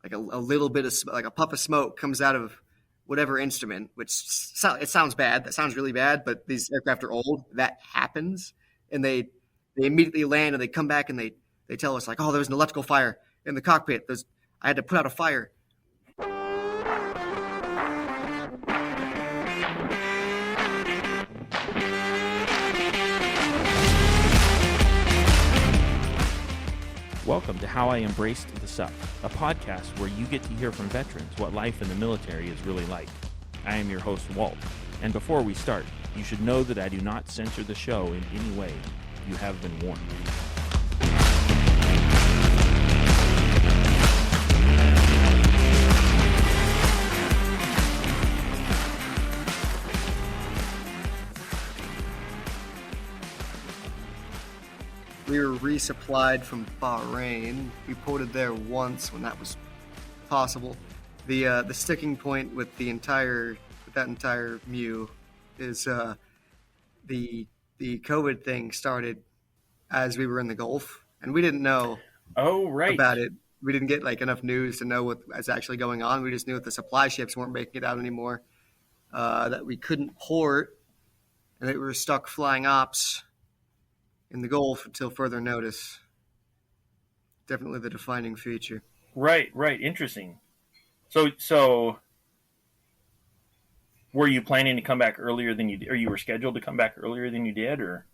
like a little bit of like a puff of smoke comes out of whatever instrument, which it sounds bad. That sounds really bad, but these aircraft are old. That happens, and they immediately land and they come back and they tell us like, oh, there was an electrical fire in the cockpit. I had to put out a fire. Welcome to How I Embraced the Suck, a podcast where you get to hear from veterans what life in the military is really like. I am your host, Walt, and before we start, you should know that I do not censor the show in any way. You have been warned. We were resupplied from Bahrain. We ported there once when that was possible. The sticking point with that entire MEU is the COVID thing started as we were in the Gulf, and we didn't know about it. We didn't get like enough news to know what was actually going on. We just knew that the supply ships weren't making it out anymore, that we couldn't port, and that we were stuck flying ops in the Gulf until further notice. Definitely the defining feature. Right. Interesting. So were you planning to come back earlier than you did, or you were scheduled to come back earlier than you did, or?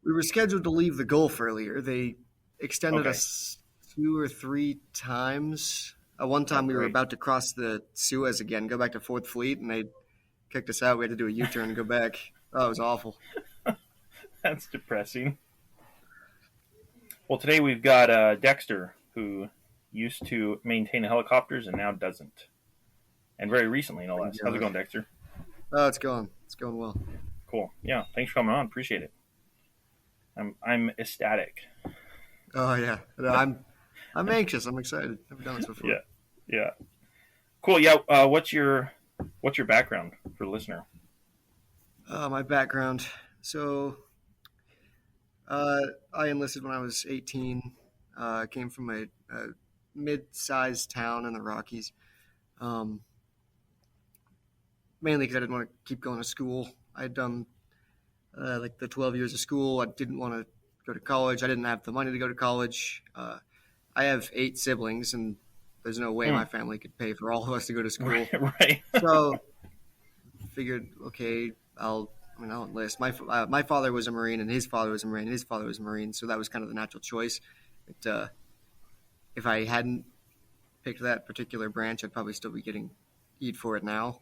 We were scheduled to leave the Gulf earlier. They extended us 2 or 3 times. One time we were about to cross the Suez again, go back to 4th Fleet, and they kicked us out. We had to do a U-turn and go back. Oh, it was awful. That's depressing. Well, today we've got Dexter, who used to maintain helicopters and now doesn't. And very recently, no less. How's it going, Dexter? Oh, it's going well. Cool. Yeah, thanks for coming on. Appreciate it. I'm ecstatic. Oh yeah, I'm anxious. I'm excited. I've done this before. Yeah. Cool. Yeah. What's your background for the listener? My background. So, I enlisted when I was 18. Came from a mid-sized town in the Rockies. Mainly because I didn't want to keep going to school. I'd done like the 12 years of school. I didn't want to go to college. I didn't have the money to go to college. I have 8 siblings, and there's no way my family could pay for all of us to go to school. Right. So figured, okay, I'll enlist. My father was a Marine, and his father was a Marine, and his father was a Marine. So that was kind of the natural choice. But if I hadn't picked that particular branch, I'd probably still be getting eat for it now.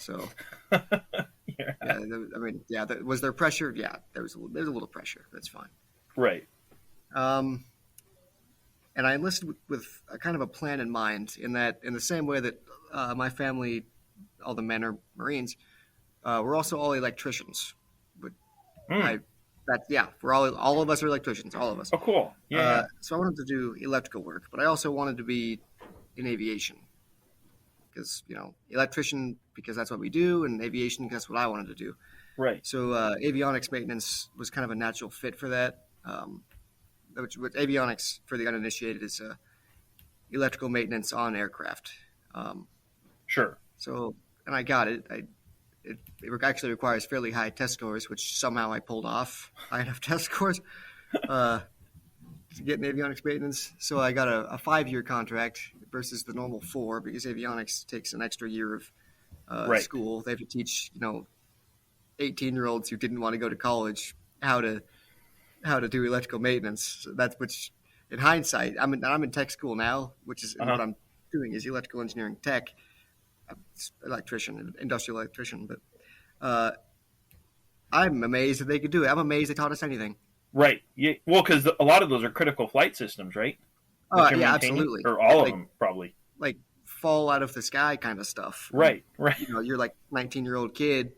So, was there pressure? Yeah, there's a little pressure. That's fine. Right. And I enlisted with a kind of a plan in mind, in the same way that my family, all the men are Marines, we're also all electricians. But we're all of us are electricians, all of us. Oh, cool. Yeah. So I wanted to do electrical work, but I also wanted to be in aviation. Because, electrician, because that's what we do, and aviation, because that's what I wanted to do. Right. So avionics maintenance was kind of a natural fit for that. Which avionics, for the uninitiated, is electrical maintenance on aircraft. Sure. So, and I got it. It actually requires fairly high test scores, which somehow I pulled off high enough test scores to get in avionics maintenance. So I got a 5-year contract versus the normal 4, because avionics takes an extra year of school. They have to teach 18-year-olds who didn't want to go to college how to do electrical maintenance. So that's which, in hindsight, I'm in tech school now, which is what I'm doing is electrical engineering tech. Industrial electrician, but I'm amazed that they could do it. I'm amazed they taught us anything. Right. Yeah. Well, because a lot of those are critical flight systems, right? Yeah, absolutely. Or all of them, probably. Like fall out of the sky kind of stuff. Right. You're like 19-year-old kid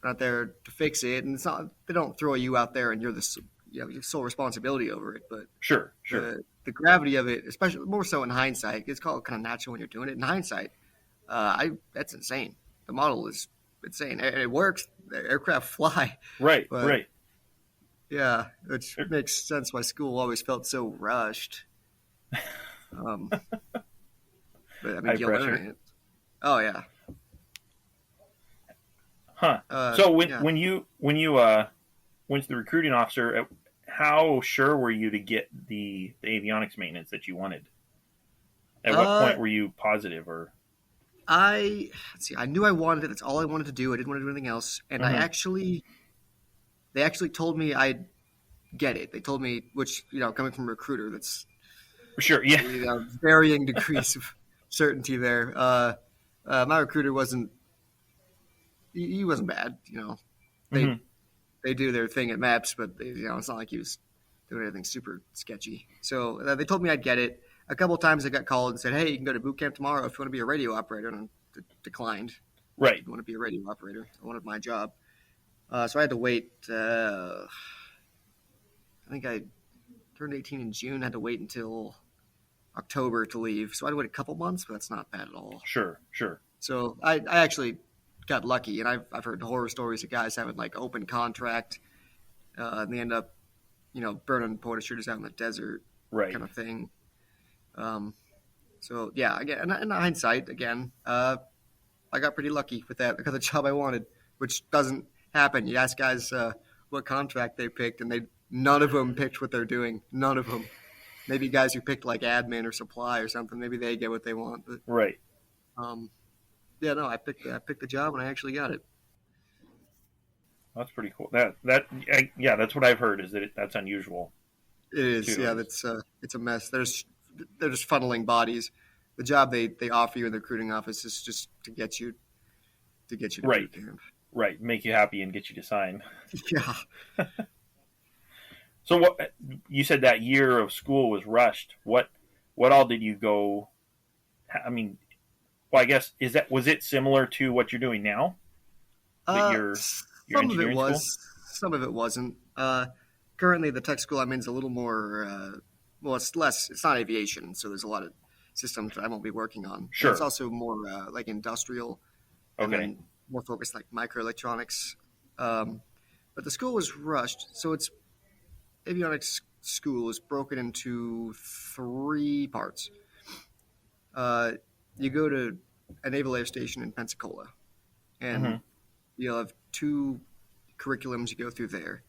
out there to fix it, and it's not. They don't throw you out there and you're your sole responsibility over it. But sure. The gravity of it, especially more so in hindsight, it's called kind of natural when you're doing it. In hindsight, that's insane. The model is insane. It works. The aircraft fly. Right. Yeah, which makes sense why school always felt so rushed. but I High mean, you'll pressure. learn it. Oh yeah. Huh. So Yeah. when you went to the recruiting officer, how sure were you to get the avionics maintenance that you wanted? At what Uh, point were you positive or? let's see. I knew I wanted it. That's all I wanted to do. I didn't want to do anything else. And Mhm. they actually told me I'd get it. They told me, which coming from a recruiter, that's Sure. Yeah. varying degrees of certainty there. My recruiter wasn't. He wasn't bad. They Hmm. they do their thing at Maps, but it's not like he was doing anything super sketchy. So they told me I'd get it. A couple of times I got called and said, "Hey, you can go to boot camp tomorrow if you want to be a radio operator," and I declined. I Right. didn't want to be a radio operator. I wanted my job. So I had to wait. I think I turned 18 in June. I had to wait until October to leave. So I had to wait a couple months, but that's not bad at all. Sure. Sure. So I actually got lucky, and I've heard horror stories of guys having like open contract, and they end up, burning porta shooters out in the desert, Right. kind of thing. So yeah, again, in hindsight, again, I got pretty lucky with that. I got the job I wanted, which doesn't happen. You ask guys what contract they picked, and none of them picked what they're doing. None of them. Maybe guys who picked like admin or supply or something. Maybe they get what they want. But Right. yeah, no, I picked the job and I actually got it. That's pretty cool. Yeah, that's what I've heard. Is that that's unusual It is. too. Yeah, it's a mess. They're just funneling bodies. The job they offer you in the recruiting office is just to get you to Right. boot camp. Right. Make you happy and get you to sign. Yeah. So what you said that year of school was rushed. What all did you go? I mean, well, I guess was it similar to what you're doing now? That your Some of it engineering was, school? some of it wasn't. Currently, the tech school I'm in is a little more. Well, it's less. It's not aviation, so there's a lot of systems that I won't be working on. Sure. It's also more like industrial, and Okay. then more focused like microelectronics. But the school was rushed, so it's avionics school is broken into 3 parts. You go to a naval air station in Pensacola, and Mhm. you'll have 2 curriculums you go through there.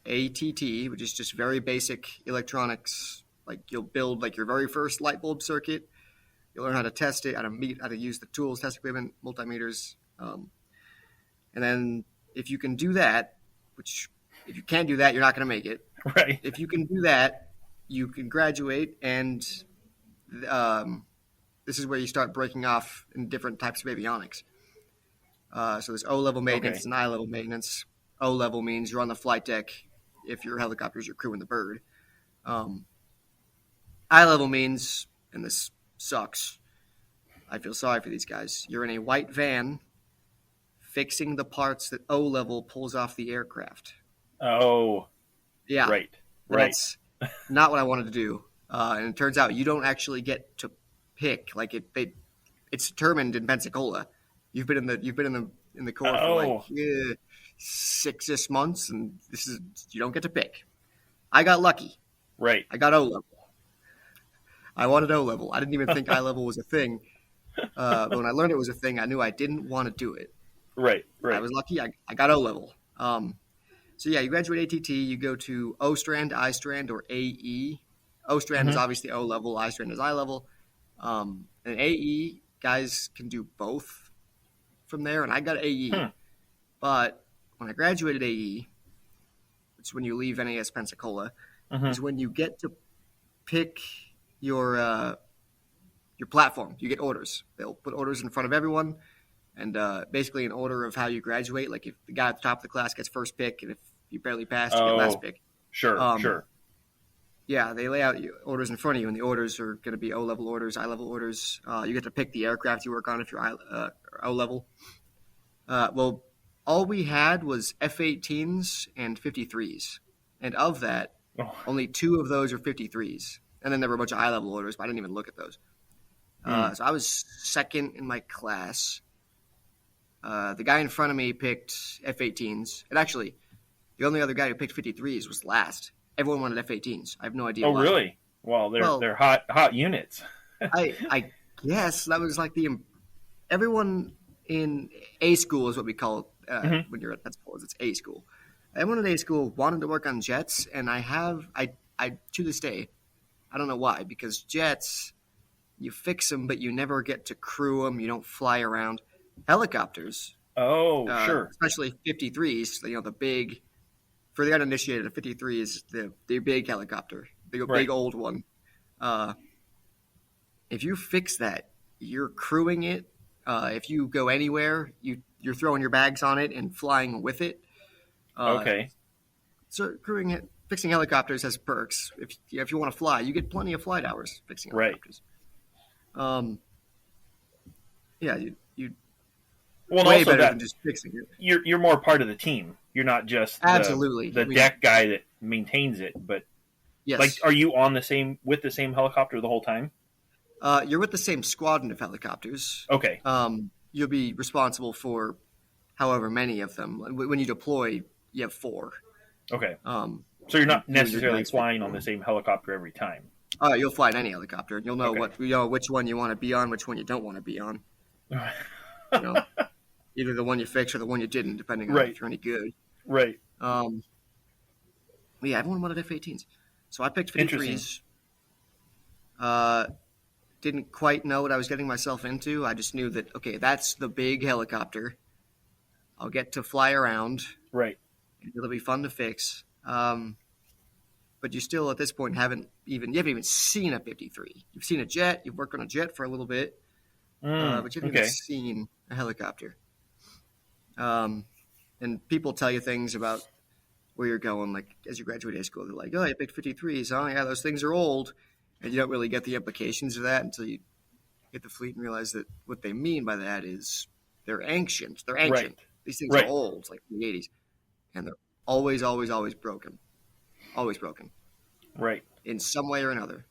ATT, which is just very basic electronics, like you'll build like your very first light bulb circuit. You'll learn how to test it, how to use the tools, test equipment, multimeters, and then if you can do that, which if you can't do that, you're not going to make it. Right. If you can do that, you can graduate, and this is where you start breaking off in different types of avionics. So there's O-level maintenance Okay. and I-level maintenance. O-level means you're on the flight deck. If your helicopter's your crew and the bird. I-level means, and this sucks, I feel sorry for these guys, you're in a white van fixing the parts that O-level pulls off the aircraft. Oh. Yeah. Right. That's not what I wanted to do. And it turns out you don't actually get to pick. Like it's determined in Pensacola. You've been in the Corps for like 6 months, and you don't get to pick. I got lucky. Right. I got O-level. I wanted O-level. I didn't even think I-level was a thing. But when I learned it was a thing, I knew I didn't want to do it. Right. Right. I was lucky. I got O-level. So yeah, you graduate ATT, you go to O-strand, I-strand, or AE. O-strand is obviously O-level, I-strand is I-level. And AE, guys can do both from there, and I got AE. But when I graduated AE, which is when you leave NAS Pensacola, is when you get to pick your platform. You get orders. They'll put orders in front of everyone, and basically in order of how you graduate. Like if the guy at the top of the class gets first pick, and if you barely passed, you get last pick. Sure. Sure. Yeah, they lay out orders in front of you, and the orders are going to be O-level orders, I-level orders. You get to pick the aircraft you work on if you're O-level. Well, all we had was F-18s and 53s. And of that, only 2 of those are 53s. And then there were a bunch of I-level orders, but I didn't even look at those. So I was second in my class. The guy in front of me picked F-18s. And actually, the only other guy who picked 53s was last. Everyone wanted F-18s. I have no idea why. Oh, really? Well, they're hot units. I guess that was like everyone in A school is what we call it when you're at that school. It's A school. Everyone at A school wanted to work on jets, and I to this day, I don't know why, because jets, you fix them, but you never get to crew them. You don't fly around. Helicopters, Oh, sure. especially 53s, the big, for the uninitiated, a 53 is the big helicopter, the Right. big old one. If you fix that, you're crewing it. If you go anywhere, you're throwing your bags on it and flying with it. Okay. So crewing it, fixing helicopters has perks. If you want to fly, you get plenty of flight hours fixing Right. helicopters. Yeah, you Well, and way also better that than just fixing it. you're more part of the team. You're not just Absolutely. the I mean, deck guy that maintains it. But Yes. like, are you on with the same helicopter the whole time? You're with the same squadron of helicopters. Okay. You'll be responsible for however many of them. When you deploy, you have 4. Okay. Um, So you're not you and your necessarily guys flying pick on the one. same helicopter every time. You'll fly in any helicopter. You'll know Okay. which one you want to be on, which one you don't want to be on. You know, either the one you fixed or the one you didn't, depending on Right. if you're any good. Right. Yeah, everyone wanted F-18s, so I picked Interesting. 53s. Didn't quite know what I was getting myself into. I just knew that okay, that's the big helicopter. I'll get to fly around. Right. It'll be fun to fix. But you still, at this point, you haven't even seen a 53. You've seen a jet. You've worked on a jet for a little bit, but you haven't Okay. even seen a helicopter. And people tell you things about where you're going, like as you graduate high school. They're like, "Oh, you picked 53s. Oh, yeah, those things are old," and you don't really get the implications of that until you hit the fleet and realize that what they mean by that is they're ancient. They're ancient. Right. These things Right. are old, like in the 80s, and they're always, always, always broken. Always broken Right. in some way or another.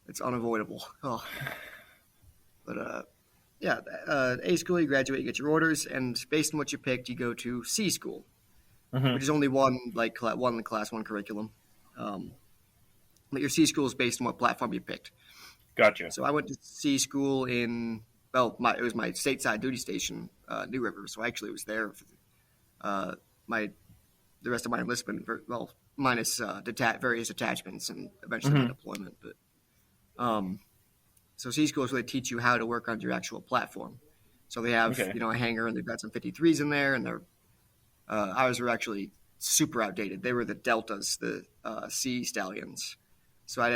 It's unavoidable. Oh. But A school, you graduate, you get your orders, and based on what you picked, you go to C school, Mhm. which is only one class one curriculum. But your C school is based on what platform you picked. Gotcha. So I went to C school it was my stateside duty station, New River. So I actually was there for the rest of my enlistment. Minus various detachments and eventually my deployment. But so C schools really teach you how to work on your actual platform. So they have Okay. a hangar and they've got some 53s in there, and ours were actually super outdated. They were the Deltas, the C Stallions. So I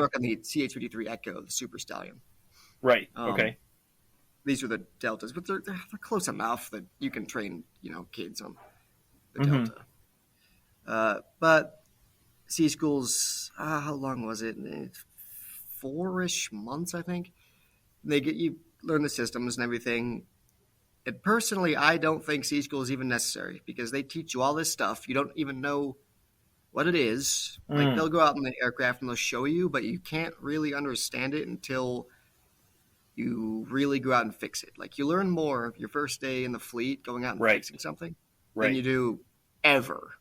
work on the CH-53 Echo, the Super Stallion. Right. Um, Okay. These are the Deltas, but they're close enough that you can train kids on the Mhm. Delta. But C schools, how long was it? 4-ish months, I think. They get you learn the systems and everything. And personally, I don't think C school is even necessary because they teach you all this stuff. You don't even know what it is. Like they'll go out in the aircraft and they'll show you, but you can't really understand it until you really go out and fix it. Like you learn more your first day in the fleet going out and Right. fixing something Right. than you do ever.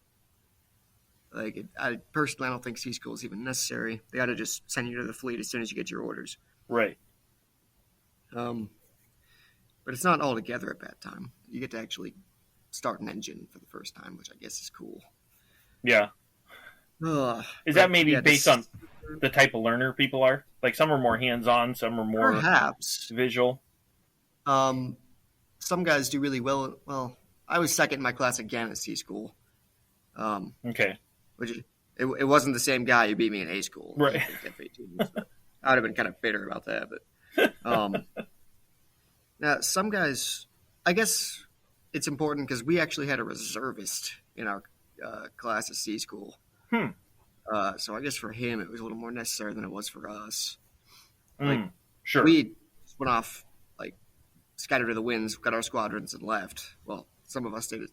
Like, I personally, I don't think C school is even necessary. They ought to just send you to the fleet as soon as you get your orders. Right. But it's not all together at that time. You get to actually start an engine for the first time, which I guess is cool. Yeah. Is that maybe based on the type of learner people are? Like some are more hands-on, some are more perhaps visual. some guys do really well. Well, I was second in my class again at C school. Okay. Which it wasn't the same guy who beat me in A school. Right. I would have been kind of bitter about that, but now some guys, I guess it's important because we actually had a reservist in our class at C school. So I guess for him it was a little more necessary than it was for us. Sure. We just went off, like, scattered to the winds, got our squadrons, and left. Well, some of us stayed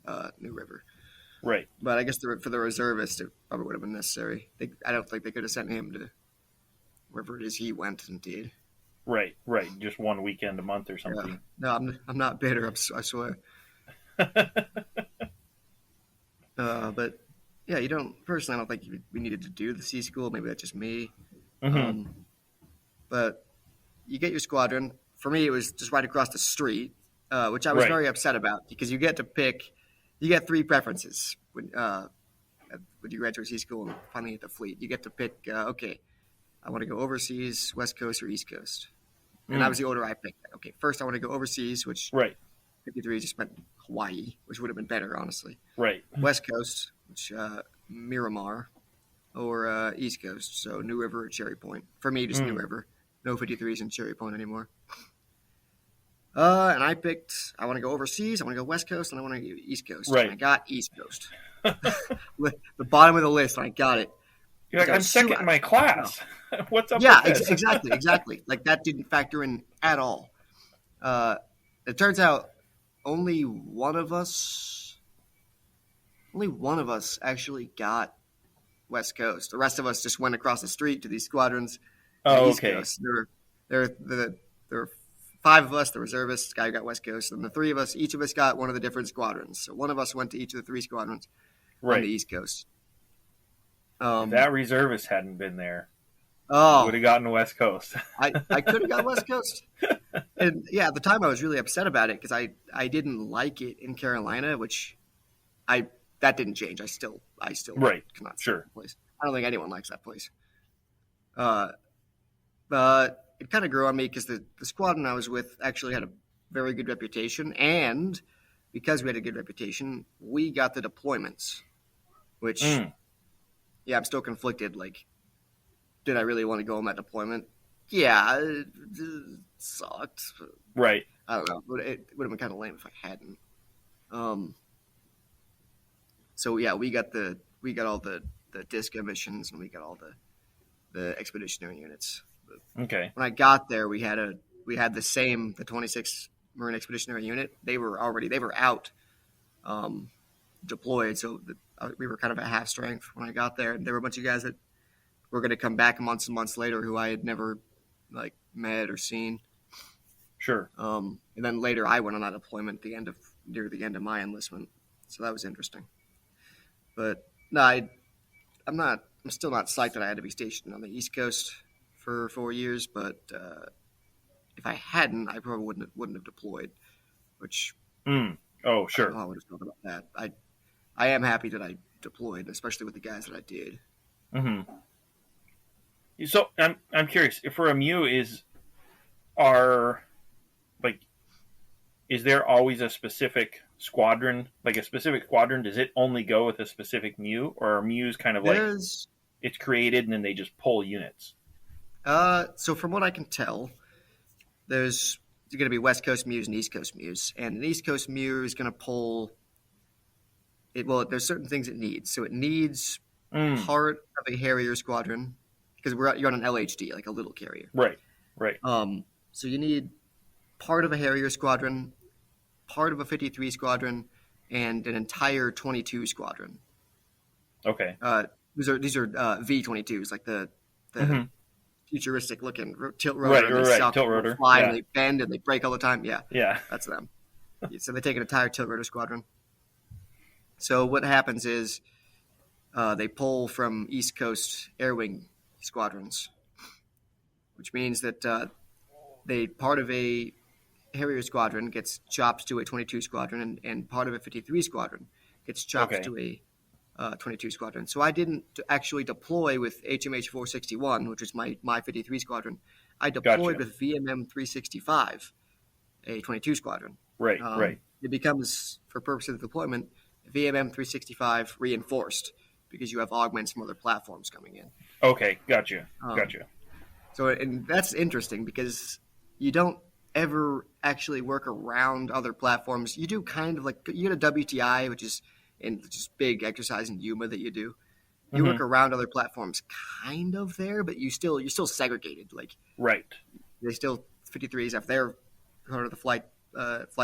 at New River. Right. But I guess for the reservist, it probably would have been necessary. I don't think they could have sent him to wherever it is he went and did. Right. Right. Just one weekend a month or something. Yeah. No, I'm not bitter. I swear. But yeah, you don't. Personally, I don't think we needed to do the C school. Maybe that's just me. But you get your squadron. For me, it was just right across the street, which I was Right. very upset about because you get to pick. You get three preferences when you graduate sea school and finally get the fleet. You get to pick. Okay, I want to go overseas, West Coast, or East Coast. And that was the order I picked. Okay, first I want to go overseas, which Right. 53 just meant Hawaii, which would have been better, honestly. Right. West Coast, which Miramar, or East Coast, so New River or Cherry Point. For me, just New River. No 53s in Cherry Point anymore. And I picked, I want to go overseas, I want to go West Coast, and I want to go East Coast. Right. And I got East Coast. The bottom of the list, and I got it. You're like, I'm second in my class. What's up Yeah, with this? exactly. Like, that didn't factor in at all. It turns out only one of us actually got West Coast. The rest of us just went across the street to these squadrons. Oh, East okay. Coast. There were five of us, the reservists, guy who got West Coast, and the three of us, each of us got one of the different squadrons. So one of us went to each of the three squadrons on the East Coast. If that reservist hadn't been there, Oh, would have gotten West Coast. I could have got West Coast. And yeah, at the time I was really upset about it because I didn't like it in Carolina, which that didn't change. I still Right. cannot stand Sure. that place. I don't think anyone likes that place. But it kind of grew on me because the squadron I was with actually had a very good reputation, and because we had a good reputation, we got the deployments, which yeah, I'm still conflicted. Like, did I really want to go on that deployment? Yeah, it sucked. Right. I don't know. It would have been kind of lame if I hadn't. So yeah, we got all the disc missions, and we got all the expeditionary units. Okay. When I got there, we had the 26th Marine Expeditionary Unit. They were out, deployed. So we were kind of at half strength when I got there. And there were a bunch of guys that were going to come back months and months later who I had never met or seen. Sure. And then later I went on that deployment near the end of my enlistment. So that was interesting. But no, I'm still not psyched that I had to be stationed on the East Coast for 4 years, but if I hadn't, I probably wouldn't have deployed. Which Oh, I don't sure. know how I would have felt about that. I am happy that I deployed, especially with the guys that I did. Mm-hmm. So I'm curious. If for a MEU, is there always a specific squadron? Like a specific squadron, does it only go with a specific MEU, or are MEUs kind of like it's created and then they just pull units? So from what I can tell, there's going to be West Coast MEUs and East Coast MEUs, and an East Coast MEU is going to pull it. Well, there's certain things it needs. So it needs part of a Harrier squadron because you're on an LHD, like a little carrier. Right. So you need part of a Harrier squadron, part of a 53 squadron, and an entire 22 squadron. Okay. These are V-22s, like the futuristic looking tilt rotor. Right, and they right. Tilt rotor. Fly Yeah. and they bend and they break all the time. Yeah, Yeah. that's them. So they take an entire tilt rotor squadron. So what happens is they pull from East Coast air wing squadrons, which means that part of a Harrier squadron gets chopped to a 22 squadron, and part of a 53 squadron gets chopped to a 22 squadron. So I didn't actually deploy with HMH 461, which is my 53 squadron. I deployed with VMM 365, a 22 squadron. Right. It becomes, for purposes of deployment, VMM 365 reinforced because you have augments from other platforms coming in. Okay, gotcha. So, and that's interesting because you don't ever actually work around other platforms. You do kind of like, you get a WTI, which is just big exercise in Yuma that you do. You work around other platforms kind of there, but you're still segregated. Like, right. They still 53s have their part of the flight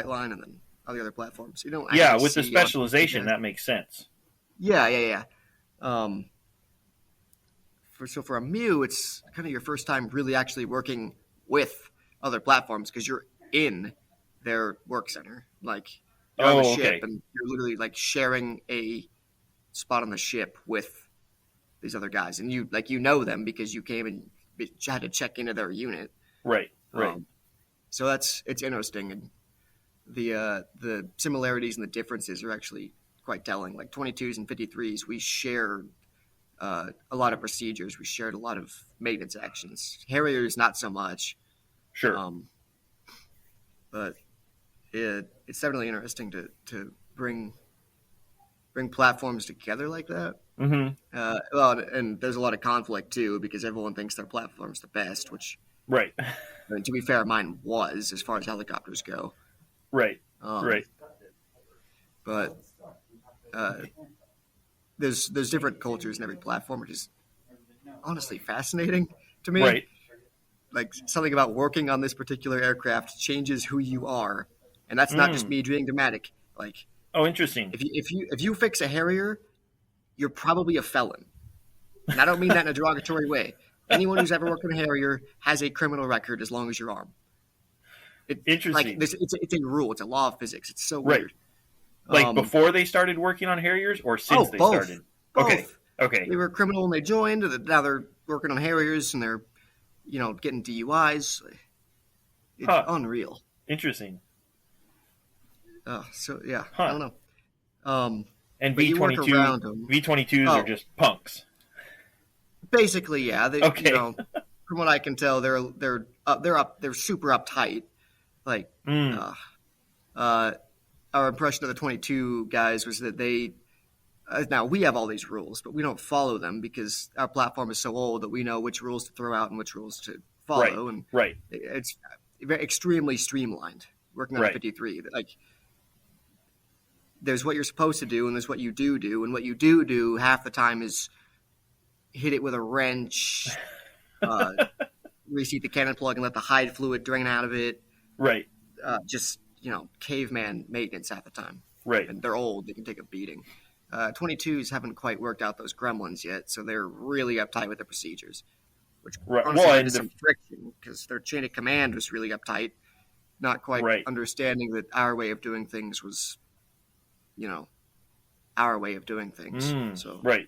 line, and then all the other platforms. You don't. Yeah, with the specialization, that makes sense. Yeah. For a MEU, it's kind of your first time really actually working with other platforms because you're in their work center. Like, you're on the ship, and you're literally like sharing a spot on the ship with these other guys, and you know them because you came and had to check into their unit. Right. So it's interesting, and the similarities and the differences are actually quite telling. Like 22s and 53s, we share a lot of procedures. We shared a lot of maintenance actions. Harriers, not so much. Sure. But it's definitely interesting to bring platforms together like that. Mm-hmm. Well, and there's a lot of conflict too, because everyone thinks their platform's the best, which, Right. I mean, to be fair, mine was as far as helicopters go. Right. Right. But there's different cultures in every platform, which is honestly fascinating to me. Right. Like something about working on this particular aircraft changes who you are, and that's not just me being dramatic. Like, oh, interesting. If you fix a Harrier, you're probably a felon. And I don't mean that in a derogatory way. Anyone who's ever worked on a Harrier has a criminal record as long as your arm. Interesting. Like it's a rule. It's a law of physics. It's so right. weird. Like before they started working on Harriers, or since they both. started? Both. Okay. They were a criminal when they joined. Now they're working on Harriers and they're, getting DUIs. It's unreal. Interesting. So yeah, I don't know. And V22s are just punks. Basically, yeah. They, okay. From what I can tell, they're super uptight. Like, our impression of the 22 guys was that they. Now we have all these rules, but we don't follow them because our platform is so old that we know which rules to throw out and which rules to follow. Right. And it's extremely streamlined. Working on a 53, like. There's what you're supposed to do, and there's what you do, and what you do half the time is hit it with a wrench, reseat the cannon plug, and let the hide fluid drain out of it. Right. Just caveman maintenance half the time. Right. And they're old; they can take a beating. 22s haven't quite worked out those gremlins yet, so they're really uptight with the procedures, which honestly led to some friction because their chain of command was really uptight, not quite understanding that our way of doing things was. Our way of doing things. Right.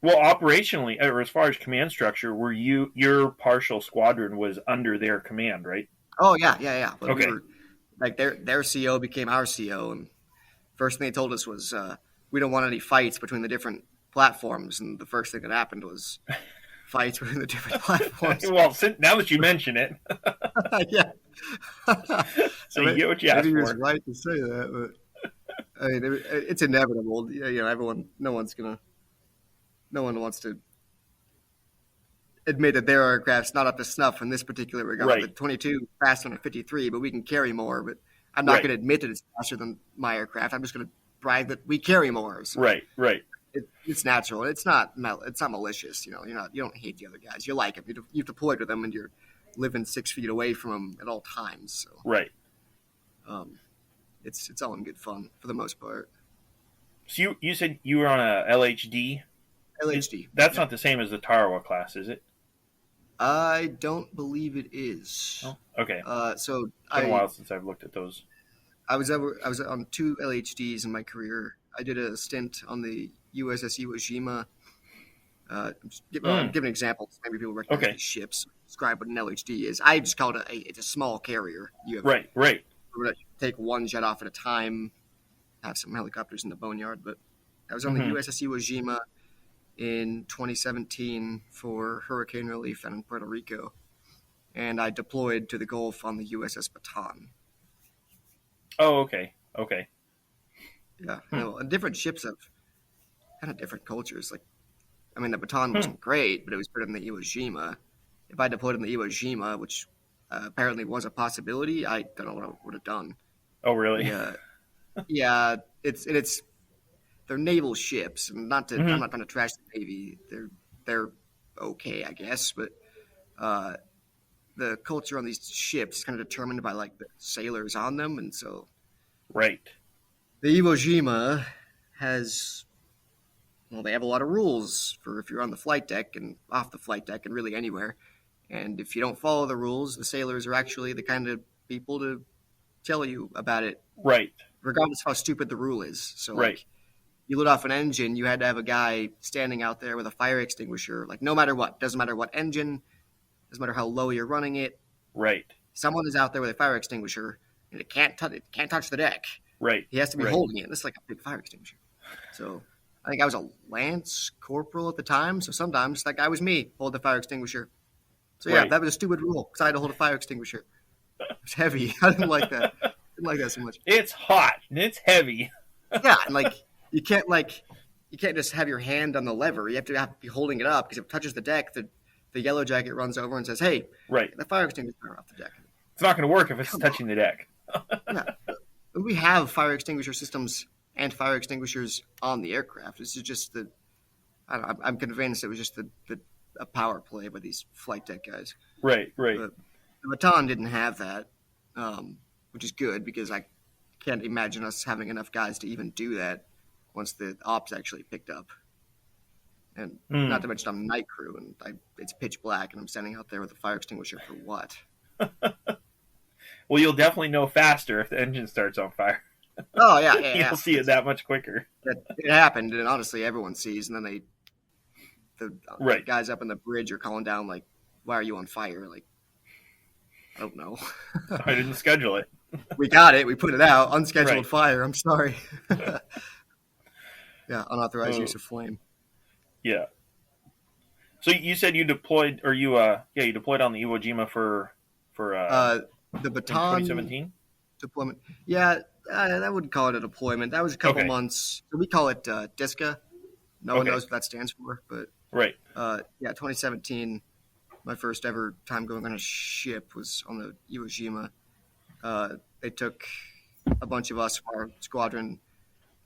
Well, operationally, or as far as command structure, your partial squadron was under their command, right? Oh yeah. But okay. We were, like their CO became our CO, and first thing they told us was we don't want any fights between the different platforms, and the first thing that happened was fights between the different platforms. Well, now that you mention it, yeah. So you get what you asked for. Maybe you're right to say that, but. I mean, it's inevitable. No one wants to admit that their aircraft's not up to snuff in this particular regard. Right. The 22 faster than a 53, but we can carry more. But I'm not going to admit that it's faster than my aircraft. I'm just going to brag that we carry more. So right. It's natural. It's not malicious. You don't hate the other guys. You like them. You've deployed with them, and you're living 6 feet away from them at all times. So. Right. It's all in good fun for the most part. So you said you were on a LHD? LHD. That's not the same as the Tarawa class, is it? I don't believe it is. Oh, okay. So it's been a while since I've looked at those. I was on 2 LHDs in my career. I did a stint on the USS Iwo Jima. I'm giving examples. Maybe people recognize these ships. Describe what an LHD is. I just call it it's a small carrier. You have right. We're going to take one jet off at a time, have some helicopters in the boneyard. But I was on the USS Iwo Jima in 2017 for hurricane relief in Puerto Rico. And I deployed to the Gulf on the USS Bataan. Oh, okay. Yeah. And different ships have kind of different cultures. Like, I mean, the Bataan wasn't great, but it was better than the Iwo Jima. If I deployed in the Iwo Jima, which apparently was a possibility, I don't know what I would have done. Oh, really? Yeah. It's they're naval ships, and I'm not trying to trash the Navy. They're okay, I guess, but the culture on these ships is kind of determined by like the sailors on them, and so right. The Iwo Jima they have a lot of rules for if you're on the flight deck and off the flight deck and really anywhere. And if you don't follow the rules, the sailors are actually the kind of people to tell you about it. Right. Regardless of how stupid the rule is. So, right. you lit off an engine, you had to have a guy standing out there with a fire extinguisher, like no matter what, doesn't matter what engine, doesn't matter how low you're running it. Right. Someone is out there with a fire extinguisher, and it can't touch the deck. Right. He has to be Right. holding it. This is like a big fire extinguisher. So I think I was a lance corporal at the time. So sometimes that guy was me, hold the fire extinguisher. So yeah, Right. that was a stupid rule because I had to hold a fire extinguisher. It was heavy. I didn't like that. Didn't like that so much. It's hot and it's heavy. Yeah, and you can't just have your hand on the lever. You have to be holding it up because if it touches the deck, the yellow jacket runs over and says, "Hey, Right. get the fire extinguisher off the deck." It's not going to work if it's touching the deck. Yeah. We have fire extinguisher systems and fire extinguishers on the aircraft. This is just I'm convinced it was just a power play by these flight deck guys. Right. Right. But the Baton didn't have that, which is good because I can't imagine us having enough guys to even do that once the ops actually picked up. And not to mention I'm night crew and it's pitch black and I'm standing out there with a fire extinguisher for what? Well, you'll definitely know faster if the engine starts on fire. Oh yeah. You'll see it that much quicker. It happened, and honestly, everyone sees. And then the Right. guys up on the bridge are calling down like, "Why are you on fire?" Like, I don't know. I didn't schedule it. We got it. We put it out. Unscheduled Right. fire. I'm sorry. Yeah, unauthorized use of flame. Yeah. So you said you deployed, or you deployed on the Iwo Jima for The Baton 2017. deployment. Yeah, I wouldn't call it a deployment. That was a couple Okay. months. We call it DISCA. No one Okay. knows what that stands for, but Right. 2017, my first ever time going on a ship was on the Iwo Jima. They took a bunch of us from our squadron,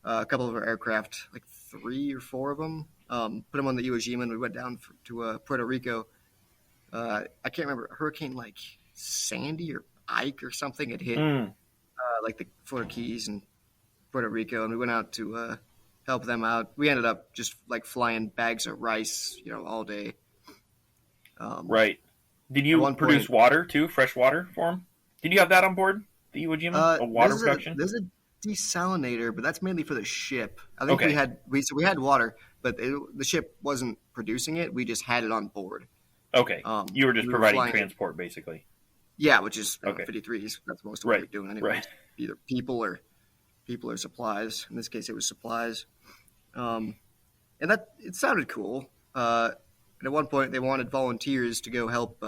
a couple of our aircraft, like 3 or 4 of them, put them on the Iwo Jima, and we went down to Puerto Rico. I can't remember, Hurricane like Sandy or Ike or something had hit like the Florida Keys and Puerto Rico, and we went out to help them out. We ended up just like flying bags of rice, all day. Right. Did you At one produce point- water too? Fresh water for them? Did you have that on board the Iwo Jima? A water production? There's a desalinator, but that's mainly for the ship. I think Okay. we had water, but the ship wasn't producing it. We just had it on board. Okay. You were just we were providing flying- transport, basically. Yeah, which is Okay. 53s. That's most of what Right, we're doing anyway. right. Either people or supplies. In this case, it was supplies. And that it sounded cool. And at one point, they wanted volunteers to go help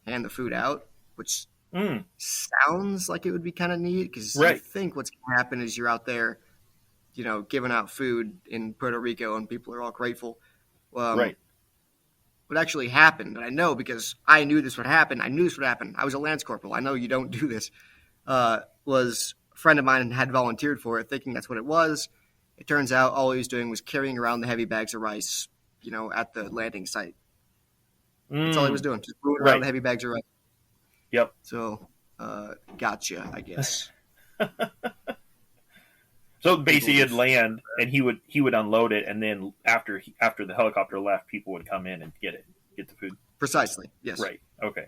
hand the food out, which sounds like it would be kind of neat because I Right. think what's going to happen is you're out there, giving out food in Puerto Rico, and people are all grateful. Right. What actually happened, and I know because I knew this would happen. I was a lance corporal. I know you don't do this. Was a friend of mine had volunteered for it, thinking that's what it was. It turns out all he was doing was carrying around the heavy bags of rice, at the landing site. That's all he was doing, just moving around Right. the heavy bags of rice. Yep. So, gotcha, I guess. So basically, he'd land and he would unload it, and then after the helicopter left, people would come in and get the food. Precisely, yes. Right. Okay.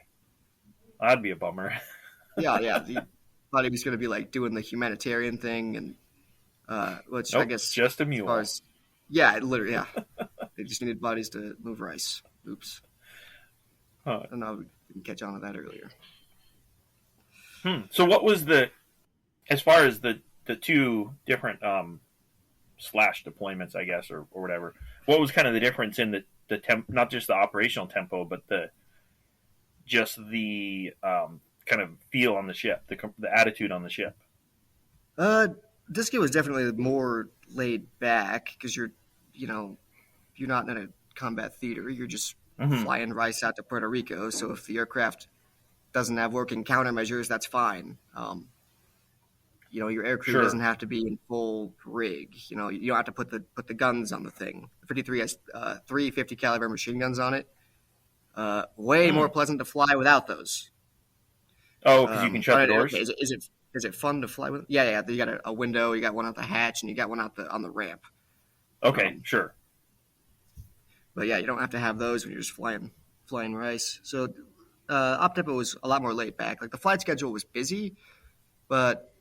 That'd be a bummer. Yeah. He thought he was going to be like doing the humanitarian thing, and which I Nope, guess just a as mule. far as, yeah, literally, yeah. They just needed bodies to move rice. Oops. Huh. I don't know. We didn't catch on to that earlier. So what was as far as the two different slash deployments, I guess, or whatever, what was kind of the difference in the temp, not just the operational tempo, but the kind of feel on the ship, the attitude on the ship? Disco was definitely more laid back because you're not in a combat theater. You're just flying rice out to Puerto Rico. So if the aircraft doesn't have working countermeasures, that's fine. Your aircrew Sure. doesn't have to be in full rig. You don't have to put the guns on the thing. The 53 has 3 50 caliber machine guns on it. Way more pleasant to fly without those. Oh, because you can shut the doors? Okay, is it fun to fly with? Yeah. You got a window. You got one out the hatch, and you got one out on the ramp. Okay, sure. But yeah, you don't have to have those when you're just flying rice. So op tempo was a lot more laid back. Like the flight schedule was busy, but